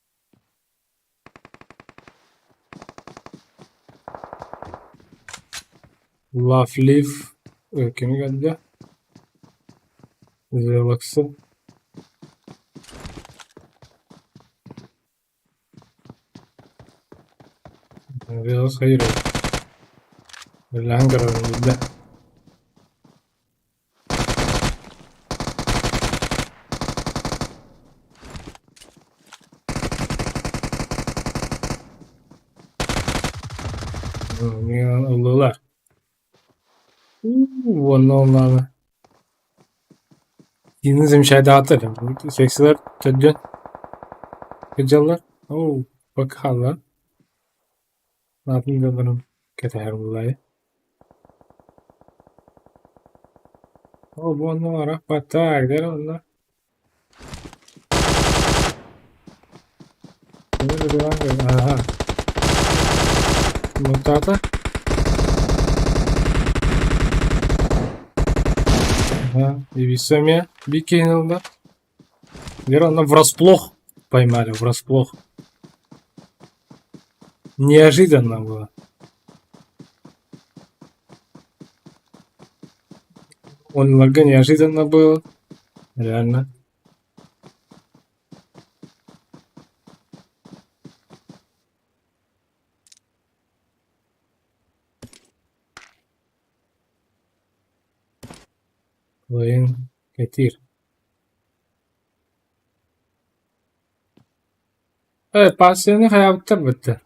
Love Leaf. Kimi geldi? Zelux'ı. Zelux hayır. Lan kararında. Niye oldular? Onlarla. Yine zemşayda atarım. Seksiler tedyon. Gıcalar. Oo, bak hala. Ne yapayım da benim keter olayı. O bu onlara batar gider onlar. Bunu da devam edelim. Aha. Mutata. Ага, и весами кинул, да? Верно, врасплох поймали, врасплох. Неожиданно было. Он много неожиданно было. Реально. Oyun getir. Evet, pasyonu hayatta bitti.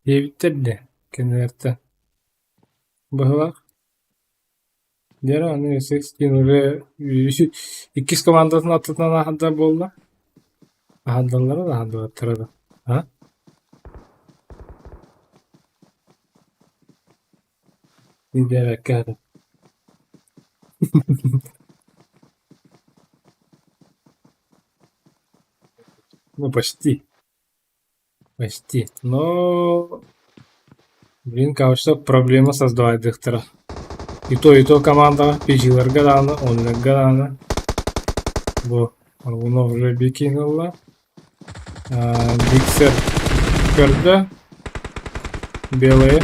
İyi bitirdi. Kendilerden. Bahvar. Diğer anı 16 oraya ikiz komandasını atılan ahanda buldu. Ahandalara da ahanda attırdı. Ha? Bir de bekledim. Ну, почти. Почти. Но... Блин, кажется, проблема создавать диктора. И то команда PG-лар гаданы, онлар гаданы. Bu. Bunu уже бикинула. Биксер gördü. Белые.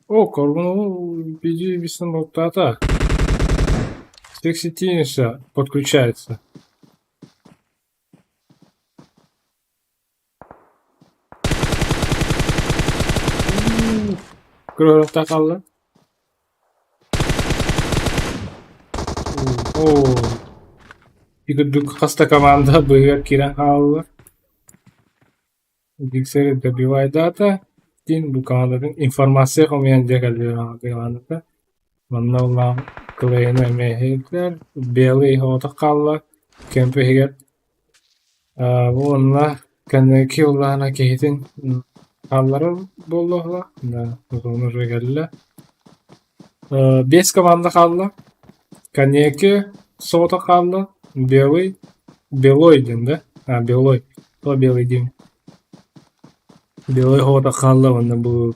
О, корбуну PG висит ноктата. Секси Тиниша подключается. Кровь kaldı. Oo. Игрок hasta команда быгар кира kaldı. Bilgisayarı добивает data. Din bu komandanın informasyon olmayan diğerleri komandada. Manna olan klayını mehekler. Belli hota kaldı. Kempe higet. Bu onunla kendiki olana kehitin kalları bolluğla. Onu regalle. 5 komanda kaldı. Kendiki soğuta kaldı. Belli. Beloy dindi. Ha, Beloy. O Beloy diyeyim. Белый хода kaldı onda bu.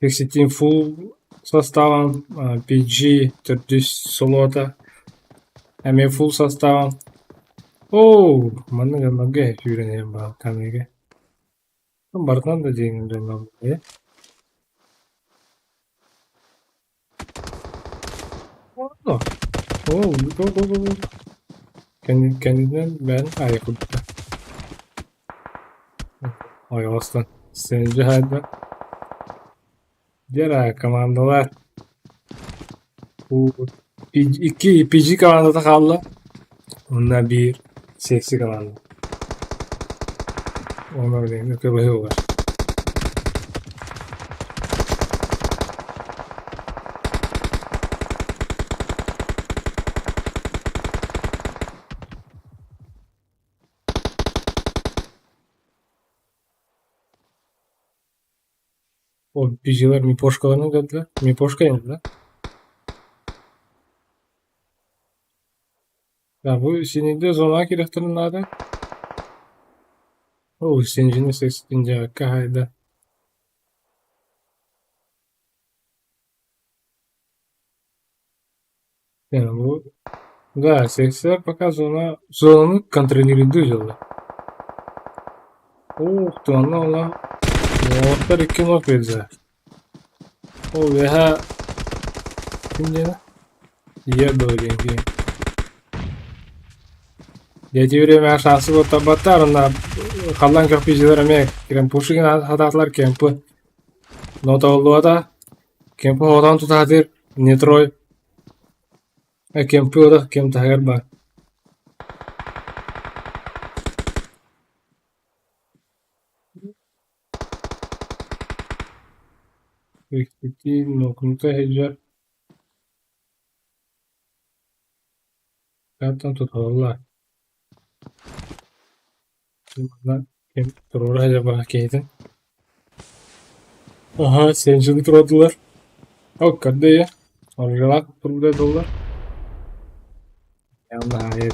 Team full составом PG 400 солота. Hem full составом. Oo, mana ganaga yürüyelim bak kamera. Bardan da diyeyim ben ya. Oh, go. Kendinden ben ayakta. Ay aslan. Sence hadi. Diğer komandalar. Bu iki PG komandada kaldı. Onlar bir seksi komanda. Onlar değil. Köpeği var. O PG'ler Mipoşkalarına geldiler. Mipoşka yendiler. Ya bu sinirde zona kireklerin nerede? O sincini seslince kahayda. Ну, да, секция пока зону контролирует дузелы. Ух ты, она. Вот это кино пицца. О, я kimde? Еду деньги. Я теперь меня шансы вот табатар на халлан как пиздер мне крем пушигин хататлар кемпы. Но то луата кемпы хотан тутатир нетрой. Кемпы ода кем тагер бар. Виктити нокнута хеджар. Катан туталла. Kimana kim turur acaba кейтин. Aha sencini turadılar. Hakikaten ya. Arılar turda dolar. Yallah hayır.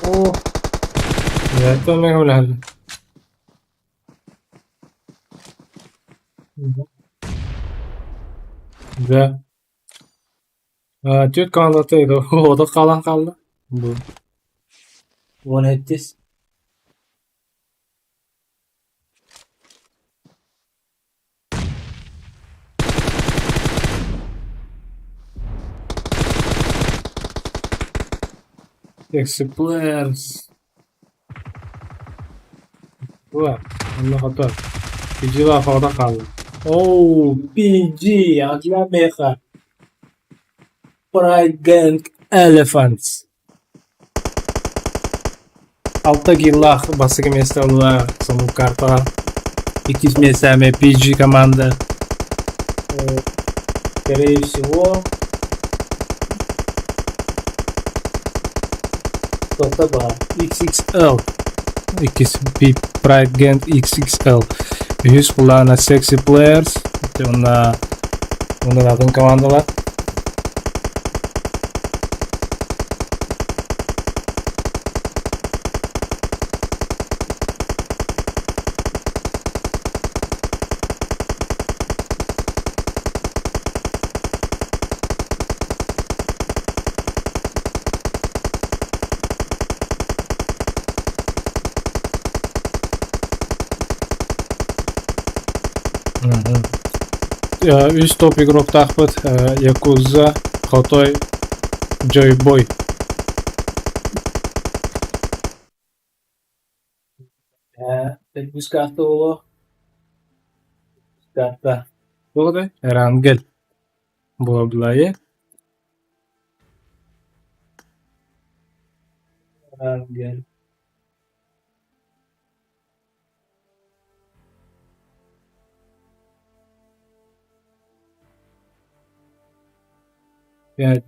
Oh. Ya itu memang ulah. Güzel. Türk kanatıydı. O da kalan kaldı. Bu. One hit this. Explorers. Var. Allah hatar. PG daha havada kaldı. Oh, PG. Akla meha. Pride Gang Elephants. Alttaki лах басык место была саму карта. Икис местами PG команда. Скорее всего, кто-то был XXL. Икис Pride Gang XXL. Yüz kulağına Sexy Players. Onlar adın komandalar. Üst top игрок тахпыт Якуза Хотой Джойбой. Üst kartı o. Kartta. Burada Erangel. Bu ablayı. Erangel. Yani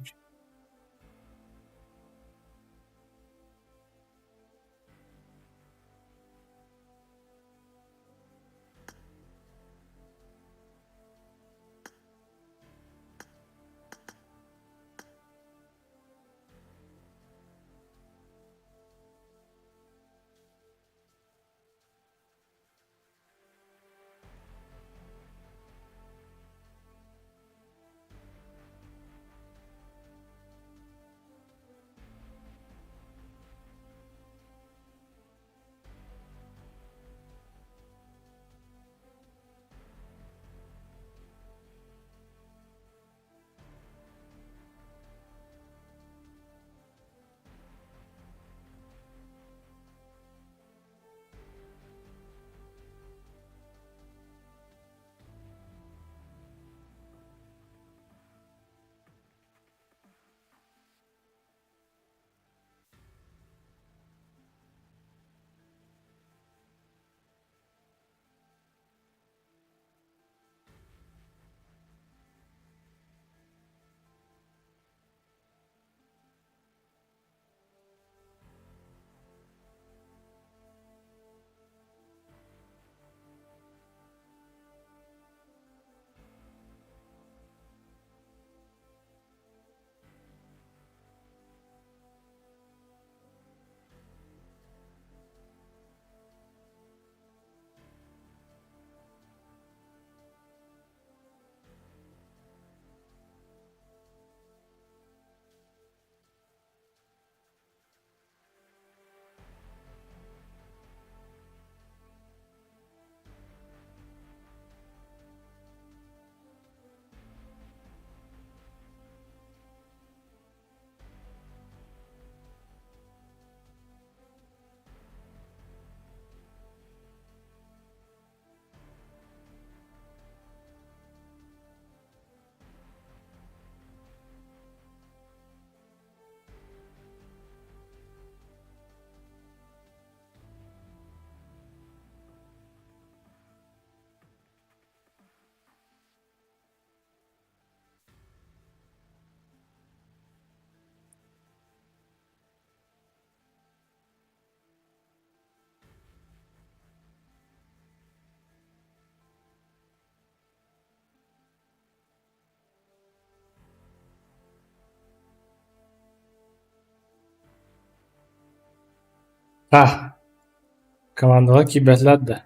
Командаға кибәтләр да.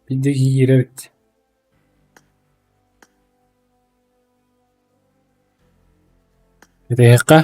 Бидде киерерт. Рейка.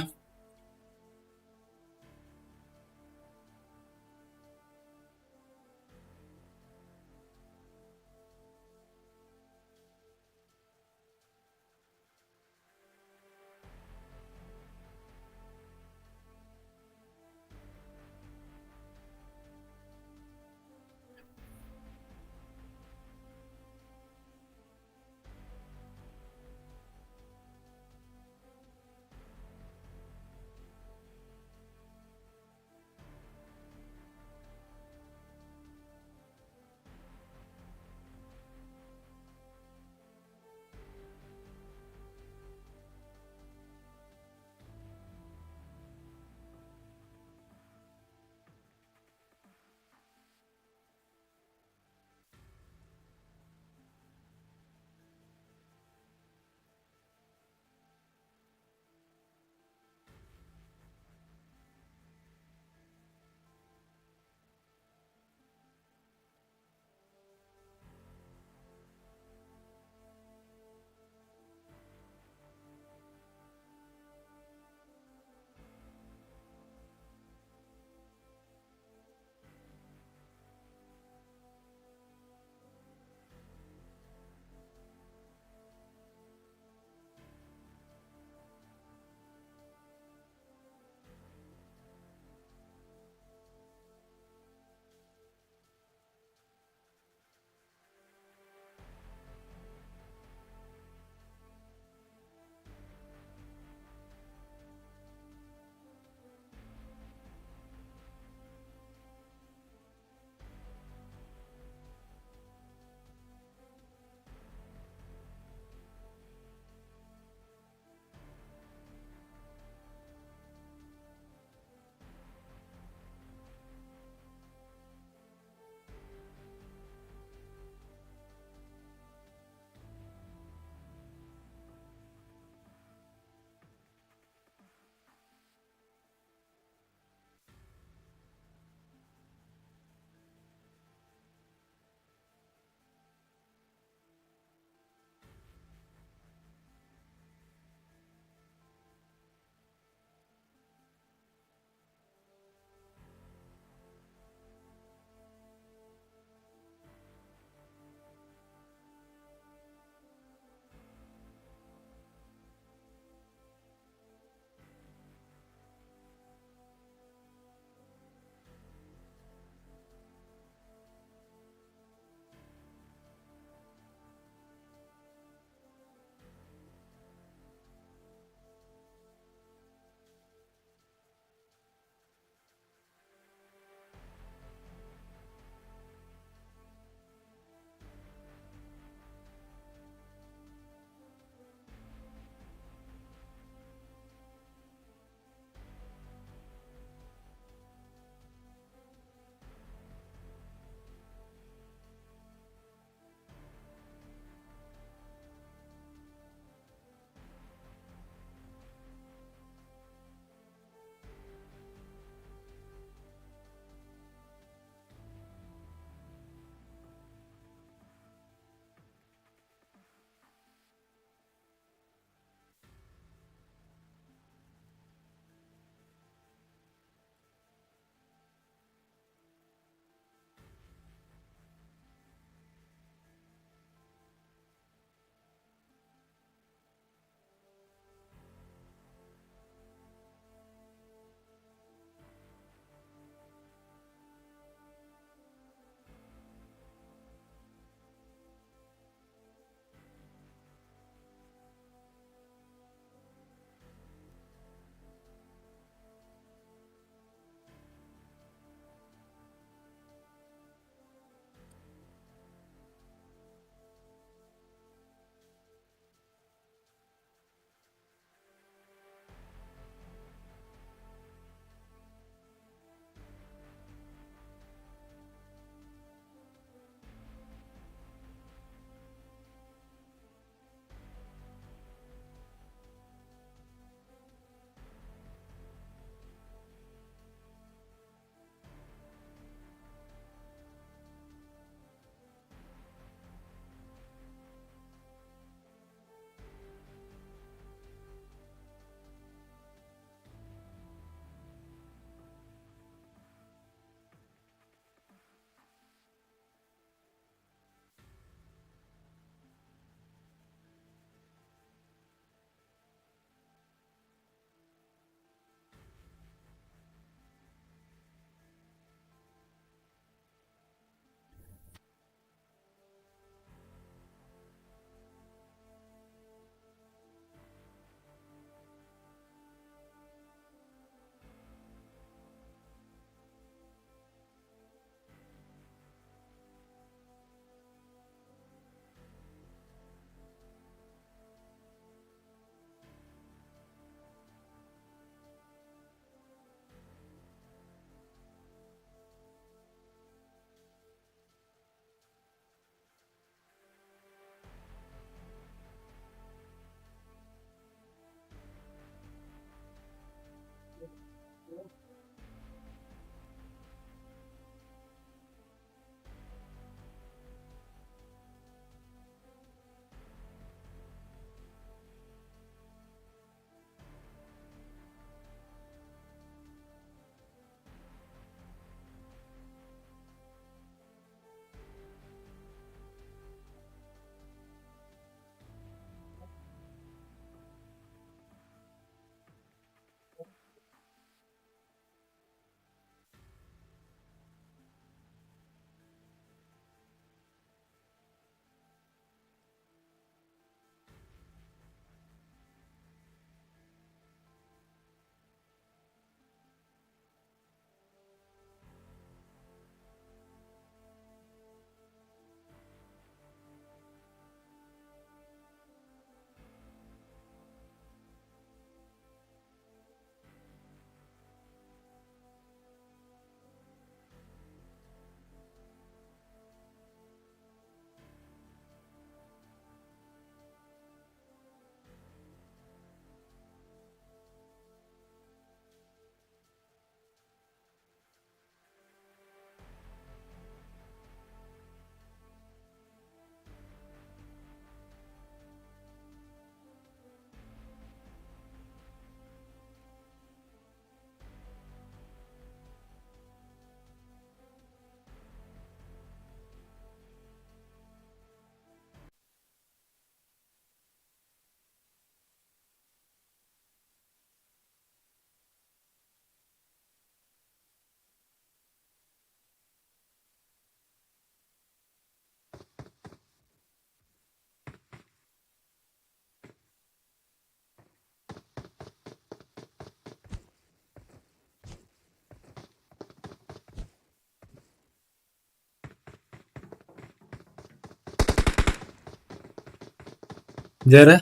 Dere.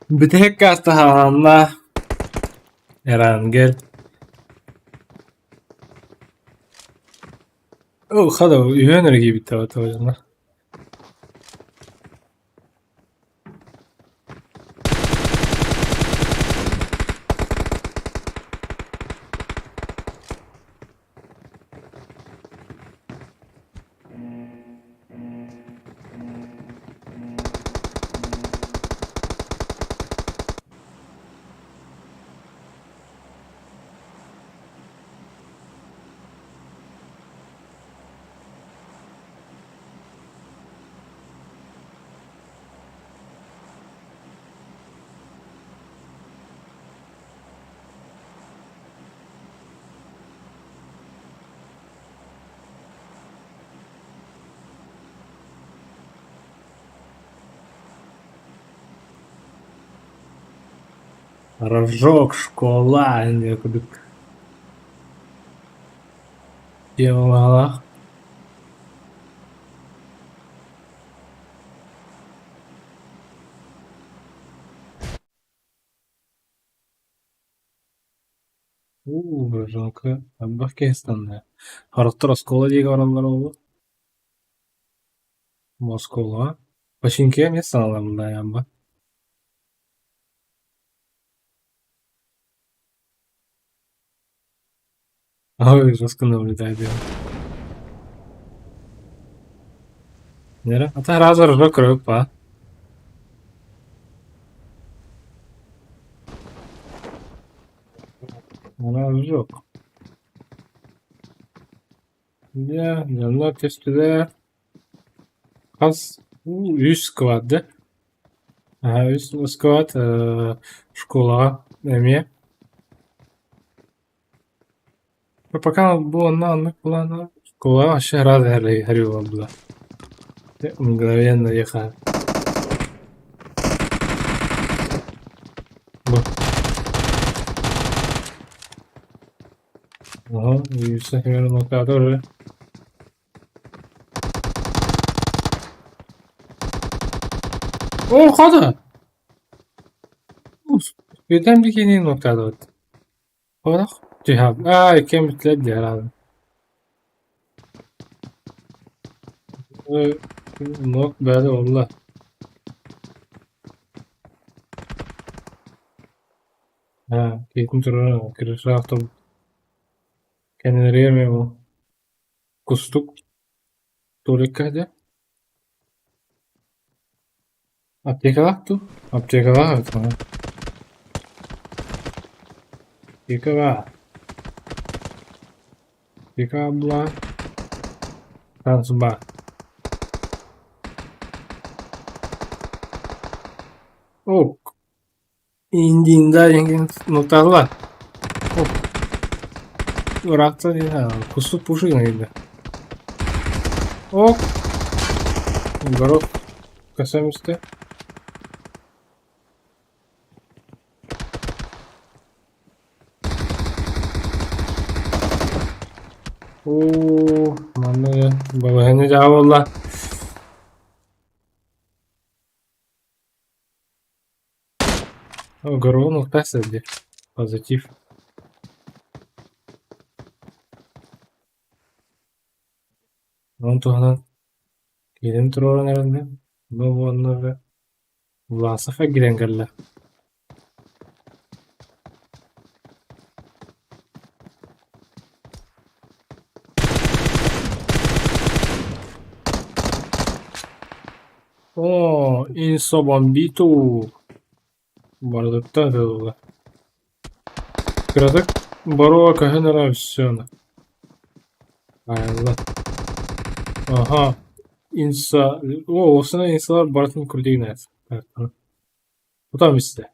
Bir tek kasta havanla. Eren gel. Oh, hadi üyener gibi tabii tabii. Рожок, школа, не куди. Дела. Рожок. Афганистан. Характер школа диye oranlar oldu. Moskova. Başinkiye mi sağlamında yani? Ой, жестко наблюдает. Nere? Hatta razı rojok kırık pa. Rojok. Ya, yanlar testüde. Kas. 100 skvat'dı. Aha, 100 skvat. Школа. Emye. Пока было на плана. Школа вообще разная горела была. Мгновенно ехала. Ага, и все примерно тоже. О, hadi. Birden bir yeni noktada oldu. Olarak cihaz. İki mütlet herhalde. Nok böyle oldu. Ha, keyifli duruyor. Kırışa hafta kendileri yemiyor bu. Kustuk. Tuvalet Apteka var tu. Apteka var. Tamam. Apteka var. Apteka abla. Tansuba. Oh. İndiğinde yengin noktalı var. Oh. Bıraktı ya. Kustuk puşu yine. Oh. Горох. Kasam üstte. Oo, mana ya? Bawahnya jauh lah. Oh, горох nokta saja. Positif. Untuk anak kirim turun herhalde. Bu onları vasafa giren galla. Oh, inso bombito. Бардакта было. Городок Барова Кагенера все. Aynen. Aha. İnsa. O sana insanlar Bartın Kulü'ye net. Evet. Bu da işte.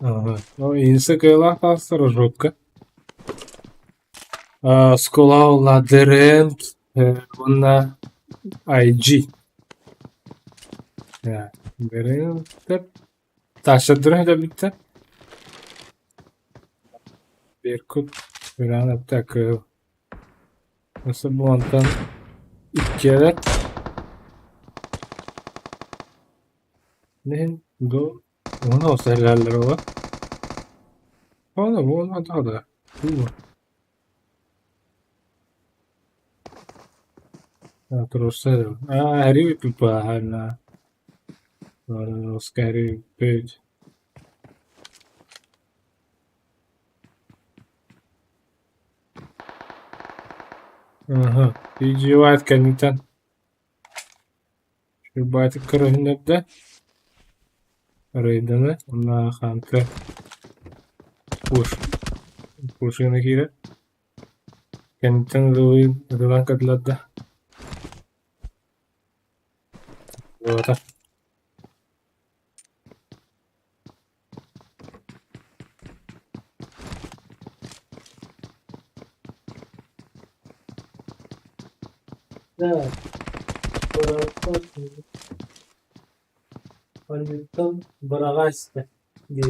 Ага. Ну, інса кайла хаса розробка. Скола Ладерент. Вона IG. Ya. Берем. Taşladırın da bitti. Беркут. Гранат так. Nasıl bu antan ikkeler? Ne? Bu onu olsa helaller ola. Oğlum bu olmadı da. Bu mu? Ha, terus saya. Hari itu bahan. Terus hari page. Aha. Videoat kanitan. Şu batık kırığında da. Raidana. Ona kanka. Push. Push'unu kira. Kanitan ruin katladı. Вот. Да, Пандитон Барагас'ta diye.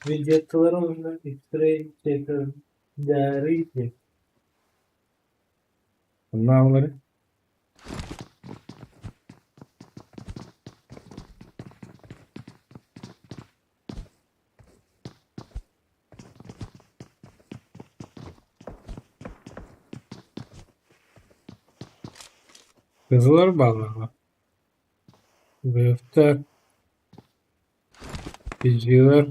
Videolarımda X-ray çekiyorum. Değerli. Bunlar kızılar bağlı. Defter. Bilgiler.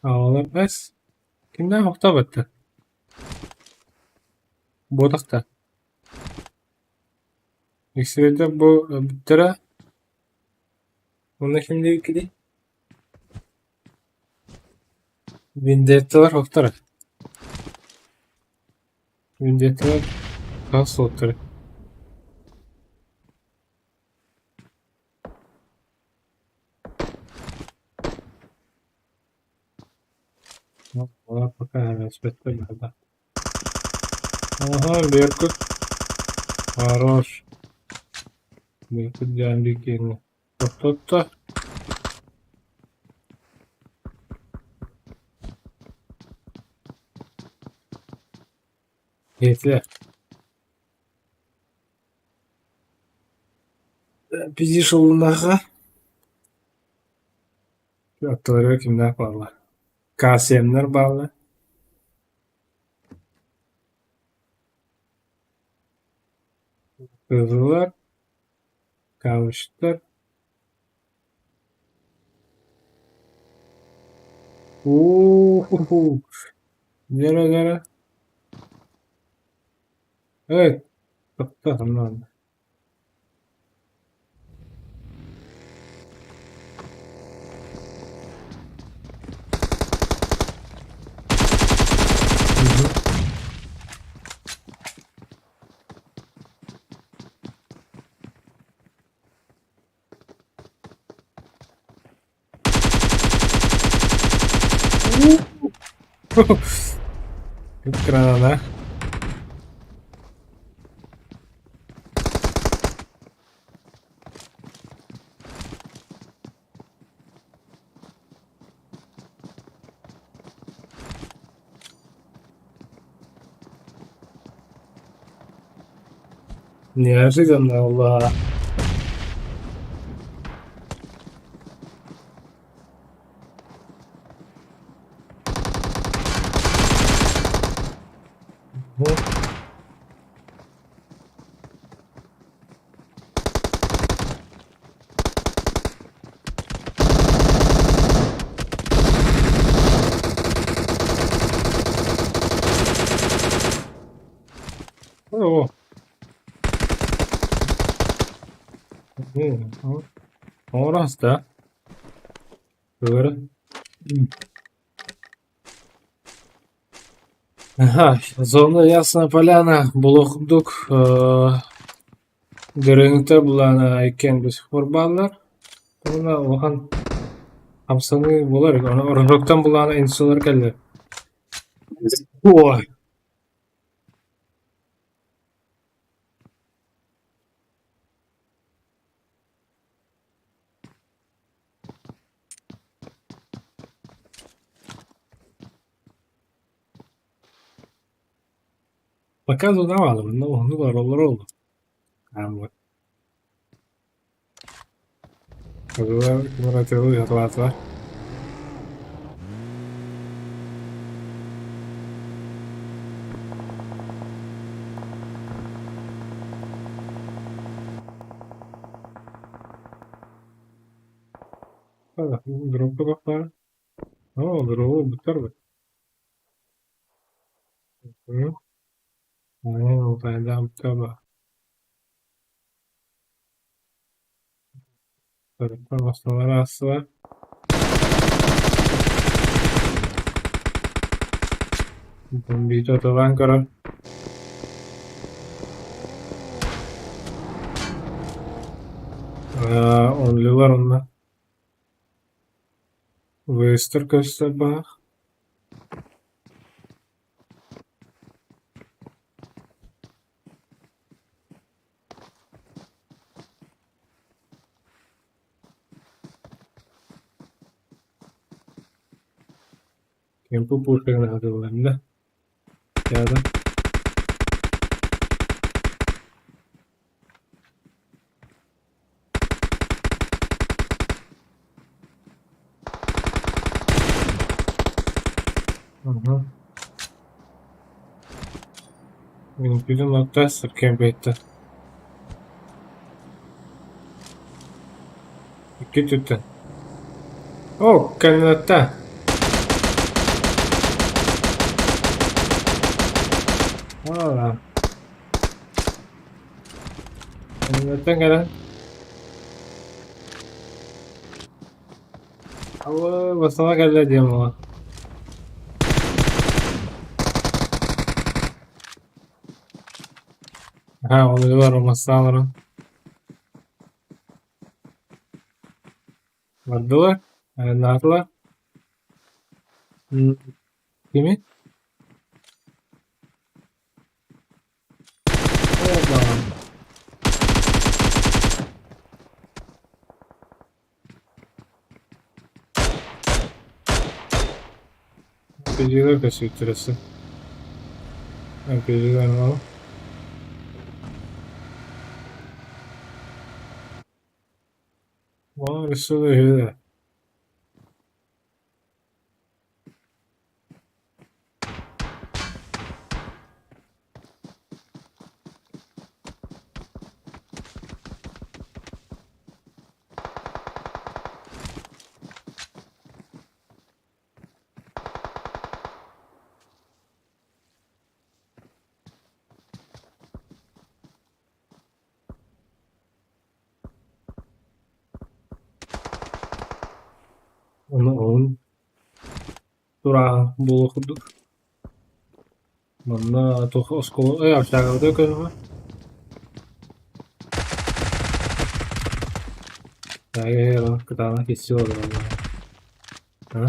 Ağlar bes. Kimden hafta battı? Bodakta. X-ray'de bu bittere. Bunu şimdi ikili. Vendettalar haftarı. Vendettalar kas haftarı. Valla bakar respetli burada. Aha Berkut. Хорош. Berkut geldi kendine. Tut. Yeter. Pizişolundağı. Atları kimler bağlı? KSM'ler bağlı. Kızılar. Kavuşlar. Uuuu. Nere. Evet. Tamam. Granada. Gerçekten Allah. Oh. Orası da. Böyle. Ага, зона Ясная Поляна, Блохдук, Грынгта булана экен до сих пор баллар. Мына оған хамсаны болар, аны Орынбектен булана инсулар келди. Ой. Показывал, ну, ролл. Амбо. Кумулятивы атылатылар. Дропқа бақпар. О, дропы бұттар бі. Ол тайда бұттар ба. Дропқа басталар асы бар. Бомбиді атылан көрі. Онлылар онна. Вестер көстер бақ. Кемпу пушкагына атыларында. Яда. Benim bütün nokta sırken beytti. İki tütten. Oh, kanata. Aa. Kanata kadar. Allah, basana kadar diyeyim ama. Ha, onu var olması sanırım. Vardılar. Ne yaptılar? Kimi? Oba. Pediler kaçıyor süresi. Pediler ne var? Var üstüne öyle. Onun durağı bulu kuduk. Mana tuh osko aşağıda da kan. Ya ke tanah kecil lah. Ha?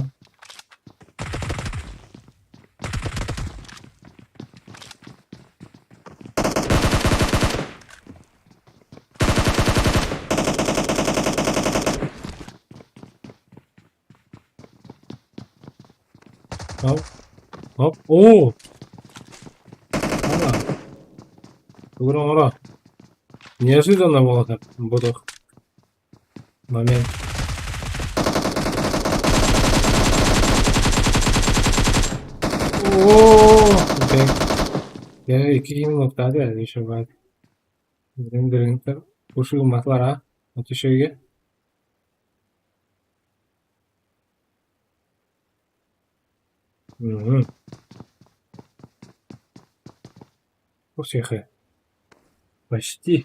Hop. Hop. Oh. Mana? Turun ora. Неожиданно было так. Буду. Момент. О, окей. Ya iki yumruk tadi ada coba. Dering usul masalah atau şey. Успеха. Почти.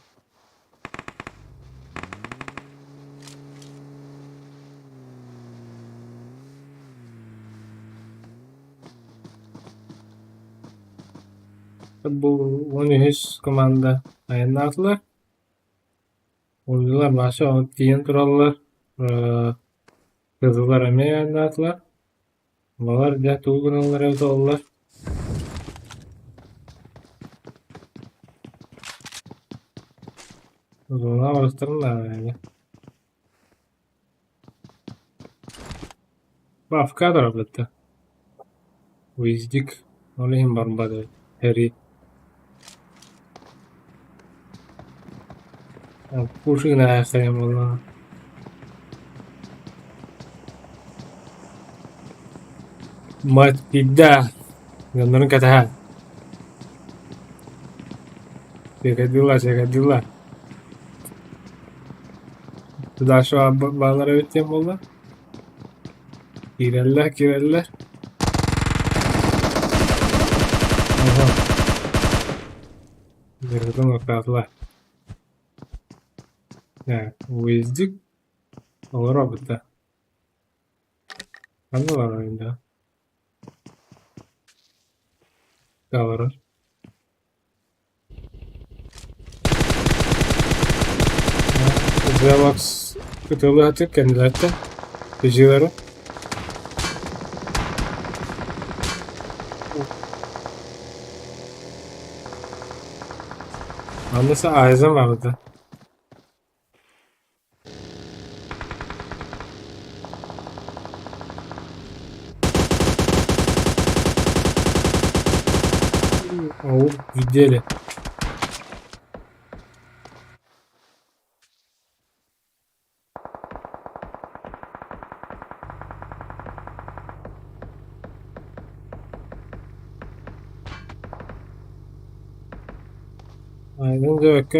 Bu Unihes komanda ayarladılar. Oyuncular başı alıp giyin turallar. Kızıllar emeği ayarladılar. Balar da tuğgunallar evde oldular. Zona varıştırırlar yani. Bak kadar bitti. Vizdik. Olihim barbadı. Heri. Пушкина ясайм والله. Mati tidak. Beneran katahan. Jaga dulu. Daha şu an bağlara öteyim valla. Girerler. Aha. Girdim o kadar. Ya, uyuzdik. Olur abi de. Ben de var oyunda. Kalır. Buraya bak. Kıtalı atıp kendileri de. Geceleri. Annesi Ayzen vardı. Oo, videeli. Aynen de bakka.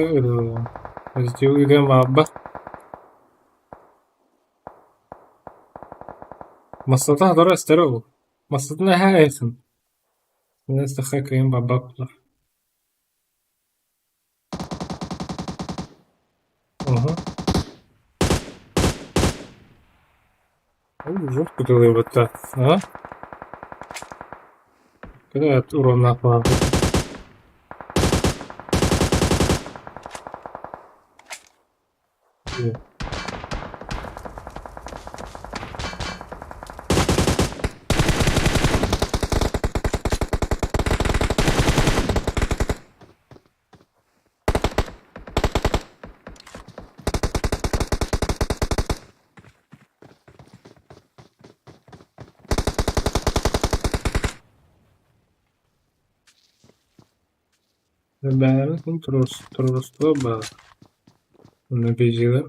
Pozitif uygun mabba. Masada hadar استرو. Masada ne yakın. Neyse hakikaten babakla. Aha. Çok kötü oluyor bu da. Ha? Evet, uğruna falan. İyi. Ben Tros'ta bak. Bunu beceri.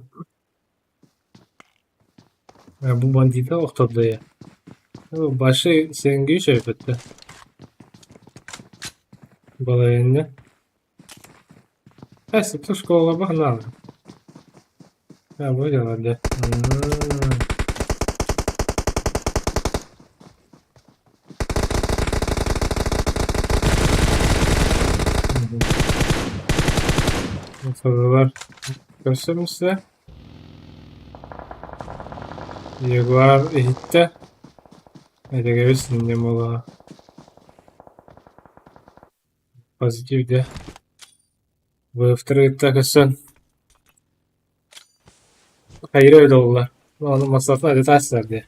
Ya bu bandita ortada ya. Başı senin gibi şey etti. Balayında. Neyse şkola bak ne aldım. Ya bu herhalde. Sorular göstereyim size. Jaguar hitte. Hadi görürsün ne mola. Pozitif de. Bu iftira takısın. Hayır öyle oldular. Onun masrafı hadi ters verdi.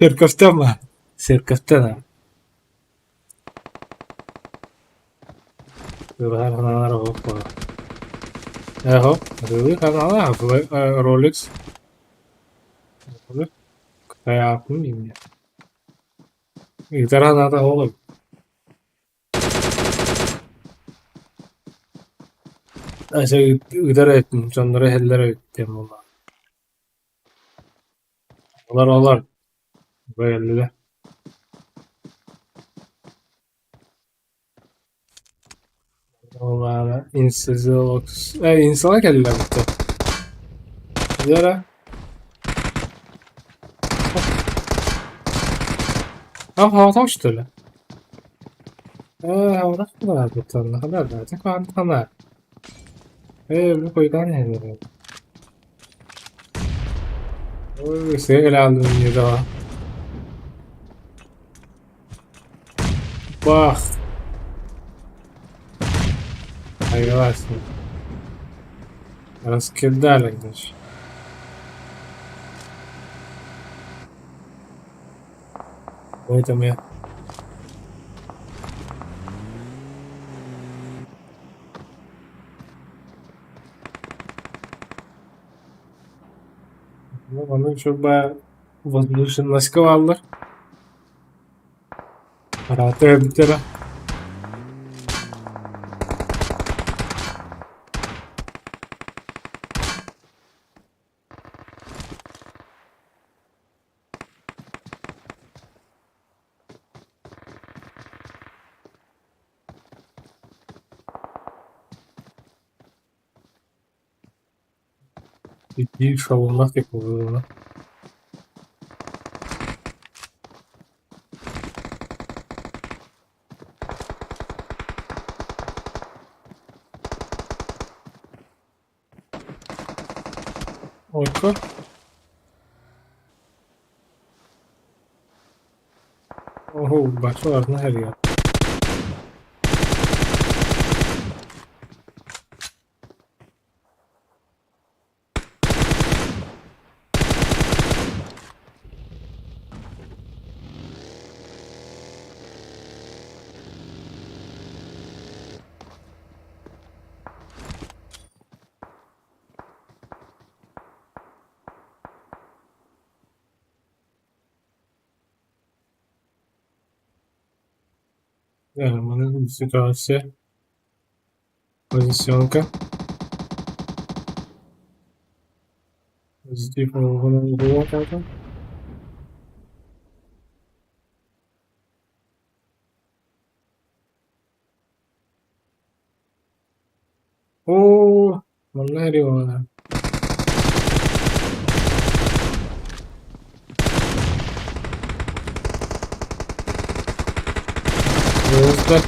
Sirkaftan mı? Sirkaftan ha. Her kanallara hop. Hop. Hadi kanallara Rolex. Kayak yapayım ya. Gitar anada oğlum. Şey gitar ettim. Canları hellere ettim valla. Olar. Böyle de. Valla insizi olaks. İnsana geldiler bitti. Yara. Hava uçtu öyle. Orada kadar bir tane kadar verdik. Ben tane. Bu koydan ne dedi? Oy, sevgili aldım yine daha. Bak. Hayır varsın. Раскидали, значит. Поэтому я... Ну, onun çok bayağı возвышенность aldılar. Rahat bir kere. Ciddi şovunlar tek oluyor. Orka. Oho, başlarına her yer. Yani ситуация. Позиционка. Позитив olduğunu biliyor zaten. Oo, vallahi diyor. Dostlar.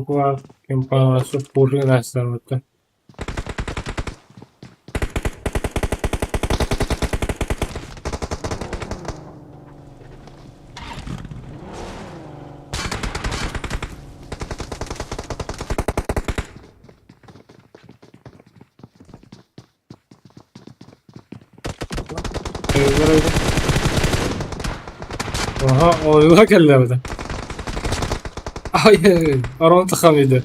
Qua che un po' suppurre la stavolta. Aha, oyuna geldi bir de. Hayır, aron tıkamıydı.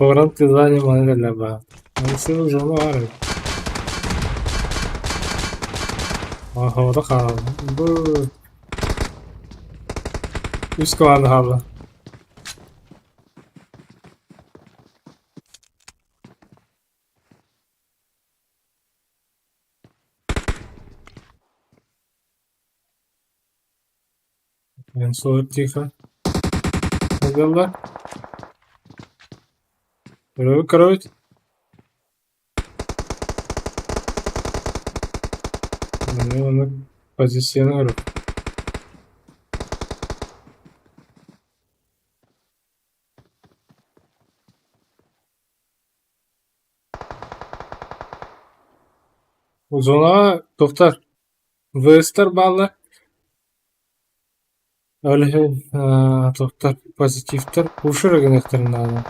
Orang tizani mana laba. Nasıl uzun var? Aha, o da kaldı. Bu. Üst kaldı hala. Yani soğuk tika. Hadi Кровь. Onu pozisyonu. Uzuna doktor. Вестер bağlı. Öyle doktor pozitiftir. Ушыр генектерин надо.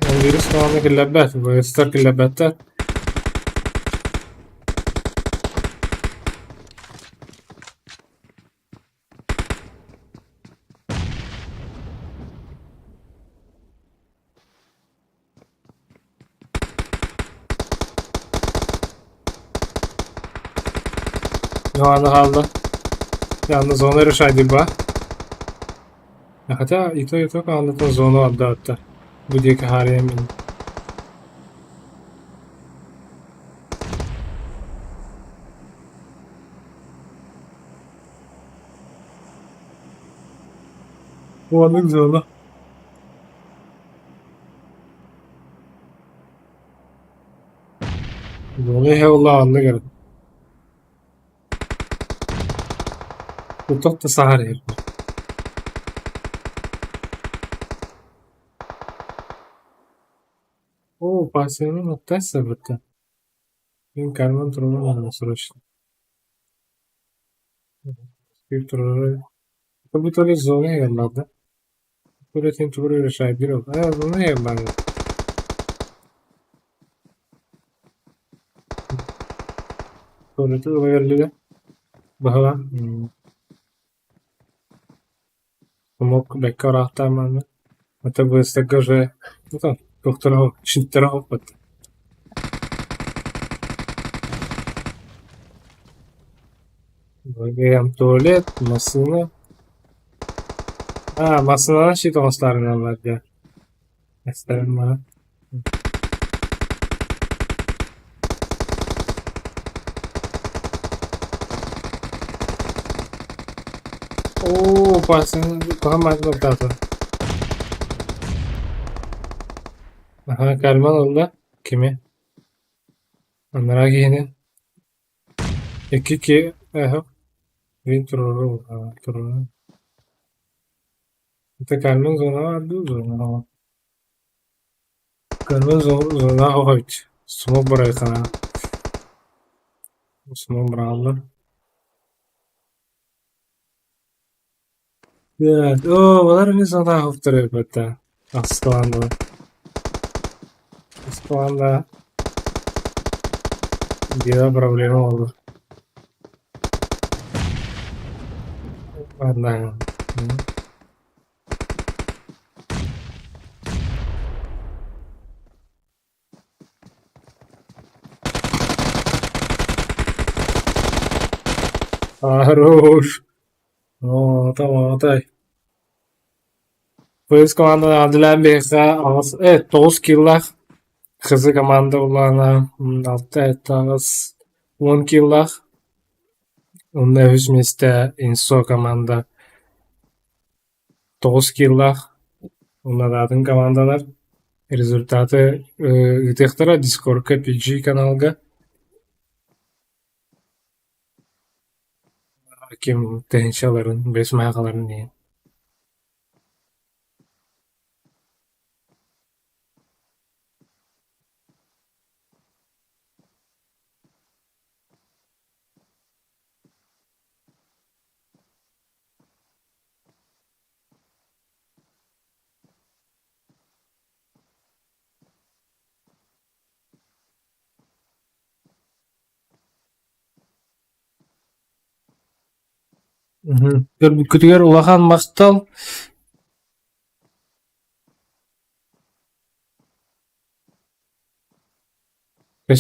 Он вирус намы килләбәт. Вестер килләбәттә. Yoğanı kaldı. Yalnız onu решать ба. Хотя и то kanalda zonu addı hatta. Bu diye ki hariye eminim. Bu anlık zonu. Zonu hevla anlık evet. Bu top da sahar yer. О, пассивно оттessa брата. In карман тронно срочно. Скриптор. Это будет ли зона я надо. Будет интури решать бирок. Зона я надо. Sonra uyarlıya bahwa pomog bekar ahtaman это будет такое же ну доктора шинтера опыт. Выгоняем туалет, машина. Masadan şey dostlarına var ya. Gösterin bana. Oo, pasın kamat batata. Aha, Kalman oldu. Kimi? Merak yine. İki ki. Aha. Bir tururu. Tururu. İşte Kalman zona vardı. Zona. Kalman zona hoyt. Smoke bırakana. Smoke bırakalım. Evet. Oo, bunlar bir zona haftarıyor hatta. Aslandı. Aslandı. Bir problem oldu. Vallahi. Хорош. Oo, tamam, tamam. Polis komandan adılan bir ağız. Evet, 9 kill'lar. Kızı komanda olana 6 etas 10 kill'lar. Onda hüsmiste inso komanda 9 kill'lar. Onda dadın komandalar. Результаты ытыктара Discord'ка PG kanalga. Kim tenşaların, besmakaların diye. Kötüger ulakan maktal